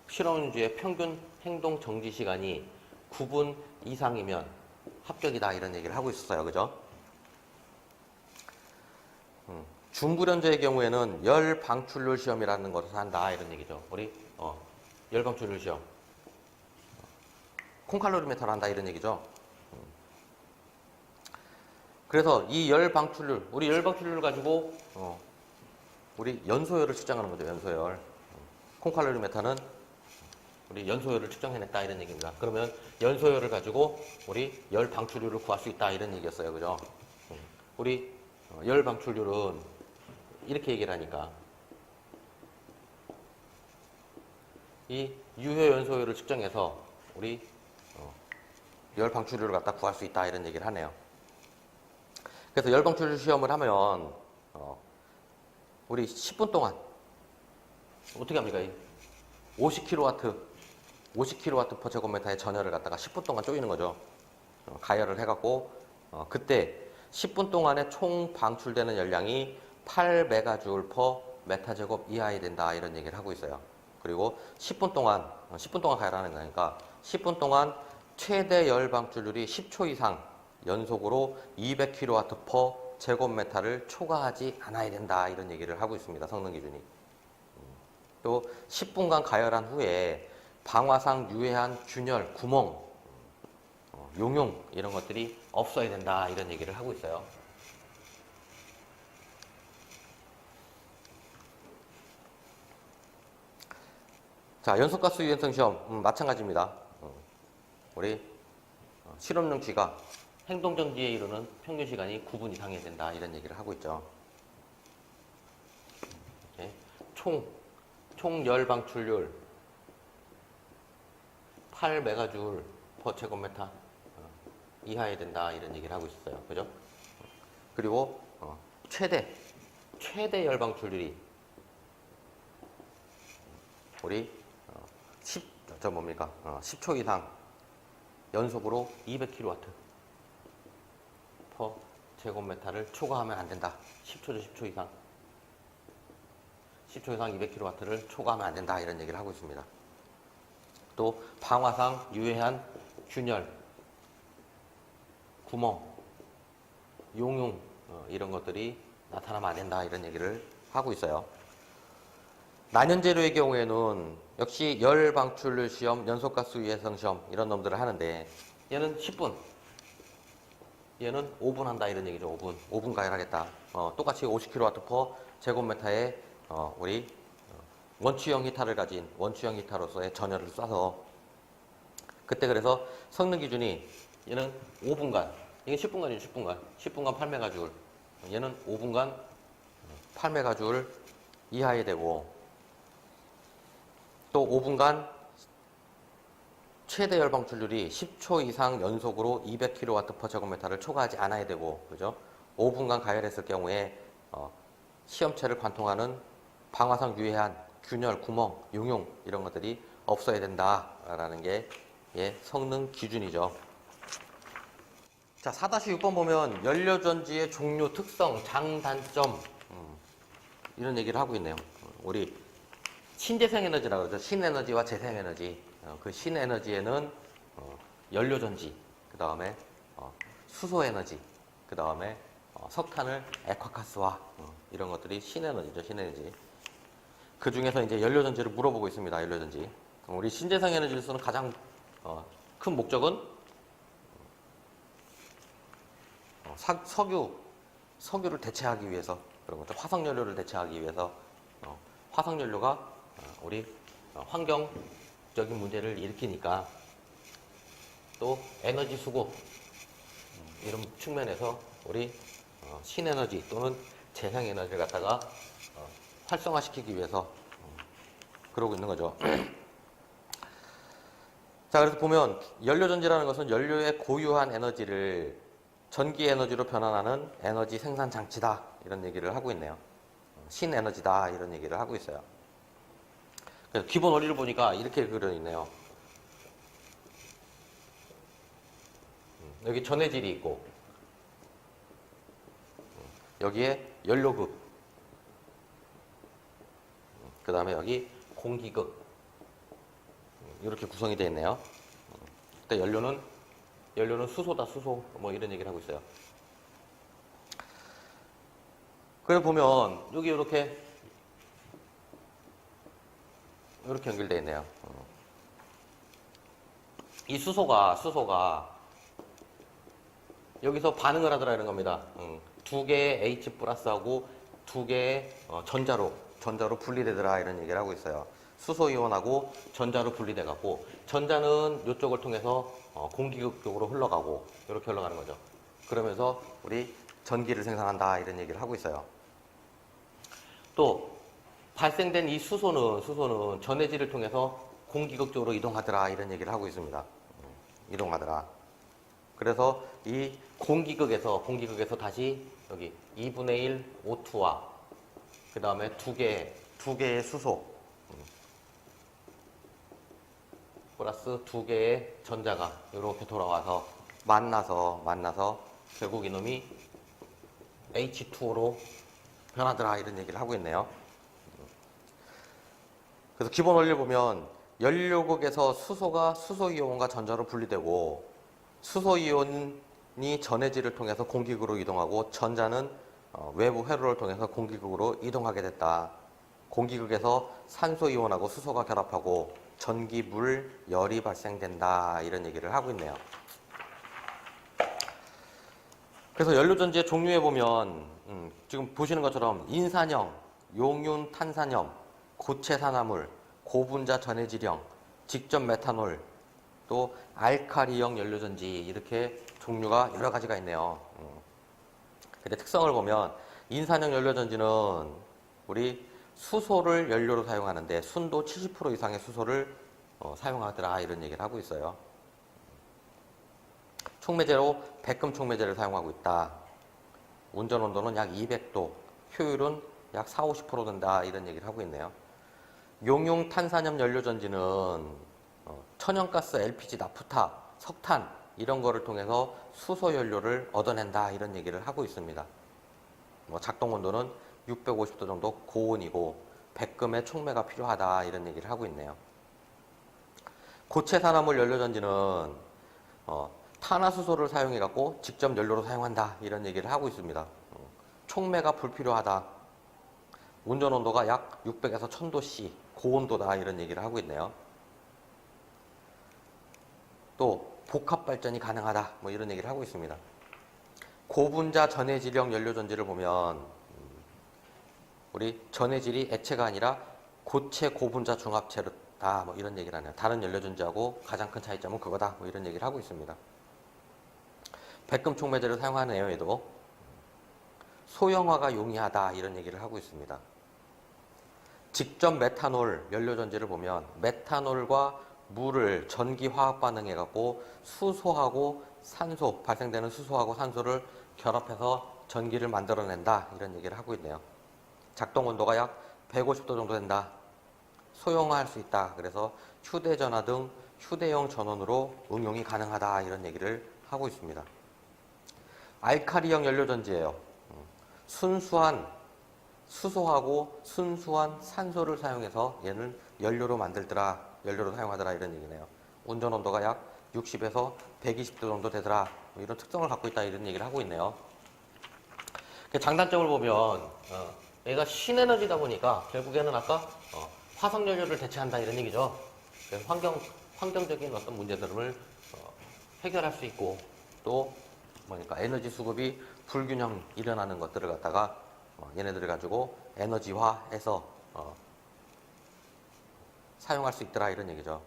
실험용 쥐의 평균 행동정지 시간이 9분 이상이면 합격이다 이런 얘기를 하고 있었어요. 그죠? 중불연자의 경우에는 열 방출률 시험이라는 것을 한다 이런 얘기죠. 우리 열 방출률 시험 콩칼로리메터를 한다 이런 얘기죠. 그래서 이 열 방출률 우리 열 방출률을 가지고 우리 연소열을 측정하는 거죠. 연소열 콩칼로리메터는 우리 연소열을 측정해냈다 이런 얘기입니다. 그러면 연소열을 가지고 우리 열 방출률을 구할 수 있다 이런 얘기였어요. 그죠? 우리 열 방출률은 이렇게 얘기를 하니까 이 유효 연소율을 측정해서 우리 열 방출률을 갖다 구할 수 있다 이런 얘기를 하네요. 그래서 열 방출률 시험을 하면 우리 10분 동안 어떻게 합니까? 50kW per 제곱미터의 전열을 갖다가 10분 동안 쪼이는 거죠. 가열을 해갖고 그때 10분 동안에 총 방출되는 열량이 8메가줄 per 메타제곱 이하에 된다 이런 얘기를 하고 있어요. 그리고 10분 동안 가열하는 거니까 10분 동안 최대 열 방출률이 10초 이상 연속으로 200kW per 제곱미터를 초과하지 않아야 된다 이런 얘기를 하고 있습니다. 성능 기준이. 또 10분간 가열한 후에 방화상 유해한 균열, 구멍, 용융 이런 것들이 없어야 된다 이런 얘기를 하고 있어요. 자, 연소가스 유연성 시험 마찬가지입니다. 우리 실험용 쥐가 행동정지에 이르는 평균 시간이 9분 이상이 된다 이런 얘기를 하고 있죠. 총 열 방출률 8메가줄 per 제곱미터 이하에 된다 이런 얘기를 하고 있었어요. 그죠? 그리고 최대 열 방출률이 우리 10초 이상 연속으로 200kW per 제곱미터를 초과하면 안 된다. 10초 이상 200kW를 초과하면 안 된다 이런 얘기를 하고 있습니다. 또 방화상 유해한 균열, 구멍, 용융 이런 것들이 나타나면 안 된다 이런 얘기를 하고 있어요. 난연재료의 경우에는 역시 열 방출률 시험, 연소가스 유해성 시험 이런 놈들을 하는데 얘는 10분, 얘는 5분 한다 이런 얘기죠. 5분 가열하겠다. 똑같이 50kW per 제곱미터의 우리 원추형 히타를 가진 원추형 히타로서의 전열을 쏴서 그때 그래서 성능 기준이 얘는 5분간 이게 10분간이죠. 10분간 8메가줄 얘는 5분간 8메가줄 이하에 되고 또 5분간 최대 열 방출률이 10초 이상 연속으로 200kW per 제곱미터를 초과하지 않아야 되고 그죠? 5분간 가열했을 경우에 시험체를 관통하는 방화상 유해한 균열, 구멍, 용융 이런 것들이 없어야 된다라는 게 성능 기준이죠. 자, 4-6번 보면 연료전지의 종류, 특성, 장단점 이런 얘기를 하고 있네요. 우리 신재생에너지라고 그러죠. 신에너지와 재생에너지. 그 신에너지에는 연료전지, 그 다음에 수소에너지, 그 다음에 석탄을 액화가스화 이런 것들이 신에너지죠. 신에너지. 그 중에서 이제 연료전지를 물어보고 있습니다. 연료전지. 우리 신재생에너지를 쓰는 가장 큰 목적은 석유를 대체하기 위해서 그런 거죠. 화석연료를 대체하기 위해서 화석연료가 우리 환경적인 문제를 일으키니까 또 에너지 수급 이런 측면에서 우리 신에너지 또는 재생에너지를 갖다가 활성화시키기 위해서 그러고 있는 거죠. 자, 그래서 보면 연료전지라는 것은 연료의 고유한 에너지를 전기 에너지로 변환하는 에너지 생산 장치다 이런 얘기를 하고 있네요. 신에너지다 이런 얘기를 하고 있어요. 그래서 기본 원리를 보니까 이렇게 그려 있네요. 여기 전해질이 있고 여기에 연료극, 그 다음에 여기 공기극 이렇게 구성이 되어 있네요. 그때 연료는 수소다, 수소 뭐 이런 얘기를 하고 있어요. 그래 보면 여기 이렇게 연결되어 있네요. 이 수소가 여기서 반응을 하더라 이런 겁니다. 두 개의 H 플러스하고 두 개의 전자로 분리되더라 이런 얘기를 하고 있어요. 수소 이온하고 전자로 분리돼 갖고 전자는 이쪽을 통해서 공기극 쪽으로 흘러가고 이렇게 흘러가는 거죠. 그러면서 우리 전기를 생산한다 이런 얘기를 하고 있어요. 또 발생된 이 수소는 전해질을 통해서 공기극 쪽으로 이동하더라 이런 얘기를 하고 있습니다. 이동하더라. 그래서 이 공기극에서 다시 여기 2분의 1 O2와 그 다음에 두 개의 수소 플러스 두 개의 전자가 이렇게 돌아와서 만나서 결국 이놈이 H2O로 변하더라 이런 얘기를 하고 있네요. 그래서 기본 원리를 보면 연료극에서 수소가 수소이온과 전자로 분리되고 수소이온이 전해질을 통해서 공기극으로 이동하고 전자는 외부 회로를 통해서 공기극으로 이동하게 됐다. 공기극에서 산소이온하고 수소가 결합하고 전기, 물, 열이 발생된다 이런 얘기를 하고 있네요. 그래서 연료전지의 종류에 보면 지금 보시는 것처럼 인산형, 용융 탄산염, 고체 산화물, 고분자 전해질형, 직접 메탄올, 또 알카리형 연료전지 이렇게 종류가 여러 가지가 있네요. 근데 특성을 보면 인산형 연료전지는 우리 수소를 연료로 사용하는데 순도 70% 이상의 수소를 사용하더라 이런 얘기를 하고 있어요. 촉매제로 백금 촉매제를 사용하고 있다. 운전 온도는 약 200도, 효율은 약 40-50% 된다 이런 얘기를 하고 있네요. 용융 탄산염 연료전지는 천연가스, LPG, 나프타, 석탄 이런 거를 통해서 수소 연료를 얻어낸다 이런 얘기를 하고 있습니다. 작동 온도는 650도 정도 고온이고 백금의 촉매가 필요하다 이런 얘기를 하고 있네요. 고체 산화물 연료전지는 탄화수소를 사용해 갖고 직접 연료로 사용한다 이런 얘기를 하고 있습니다. 촉매가 불필요하다. 운전 온도가 약 600에서 1000도씨 고온도다 이런 얘기를 하고 있네요. 또 복합 발전이 가능하다 뭐 이런 얘기를 하고 있습니다. 고분자 전해질형 연료전지를 보면 우리 전해질이 액체가 아니라 고체 고분자 중합체다 뭐 이런 얘기를 하네요. 다른 연료전지하고 가장 큰 차이점은 그거다 뭐 이런 얘기를 하고 있습니다. 백금 촉매제를 사용하네요. 얘도 소형화가 용이하다 이런 얘기를 하고 있습니다. 직접 메탄올 연료전지를 보면 메탄올과 물을 전기화학 반응해 갖고 수소하고 산소 발생되는 수소하고 산소를 결합해서 전기를 만들어낸다 이런 얘기를 하고 있네요. 작동 온도가 약 150도 정도 된다. 소형화할 수 있다. 그래서 휴대전화 등 휴대용 전원으로 응용이 가능하다. 이런 얘기를 하고 있습니다. 알카리형 연료전지예요. 수소하고 순수한 산소를 사용해서 얘는 연료로 사용하더라. 이런 얘기네요. 운전 온도가 약 60에서 120도 정도 되더라. 뭐 이런 특성을 갖고 있다. 이런 얘기를 하고 있네요. 장단점을 보면 얘가 신에너지다 보니까 결국에는 아까 화석연료를 대체한다 이런 얘기죠. 환경적인 어떤 문제들을 해결할 수 있고 또 뭐니까 에너지 수급이 불균형 일어나는 것들을 갖다가 얘네들을 가지고 에너지화해서 사용할 수 있더라 이런 얘기죠.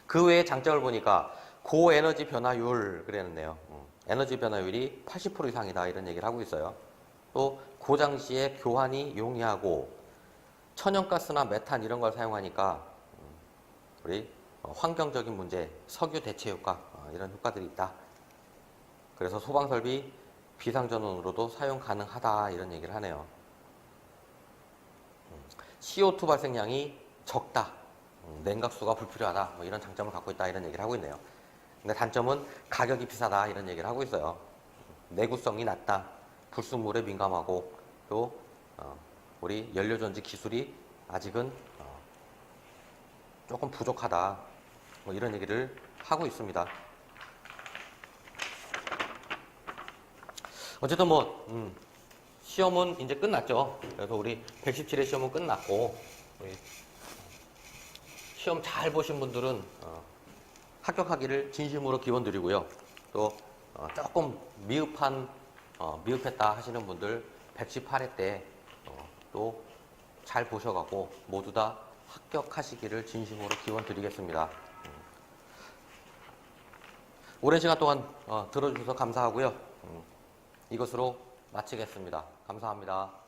그 외에 장점을 보니까 고에너지 변화율 그랬네요. 에너지 변화율이 80% 이상이다 이런 얘기를 하고 있어요. 또 고장 시에 교환이 용이하고 천연가스나 메탄 이런 걸 사용하니까 우리 환경적인 문제, 석유 대체 효과 이런 효과들이 있다. 그래서 소방설비 비상전원으로도 사용 가능하다 이런 얘기를 하네요. CO2 발생량이 적다. 냉각수가 불필요하다. 뭐 이런 장점을 갖고 있다 이런 얘기를 하고 있네요. 근데 단점은 가격이 비싸다 이런 얘기를 하고 있어요. 내구성이 낮다. 불순물에 민감하고 또 우리 연료전지 기술이 아직은 조금 부족하다. 뭐 이런 얘기를 하고 있습니다. 어쨌든 시험은 이제 끝났죠. 그래서 우리 117회 시험은 끝났고 시험 잘 보신 분들은 합격하기를 진심으로 기원드리고요. 또 조금 미흡했다 하시는 분들 118회 때 또 잘 보셔가고 모두 다 합격하시기를 진심으로 기원드리겠습니다. 오랜 시간 동안 들어주셔서 감사하고요. 이것으로 마치겠습니다. 감사합니다.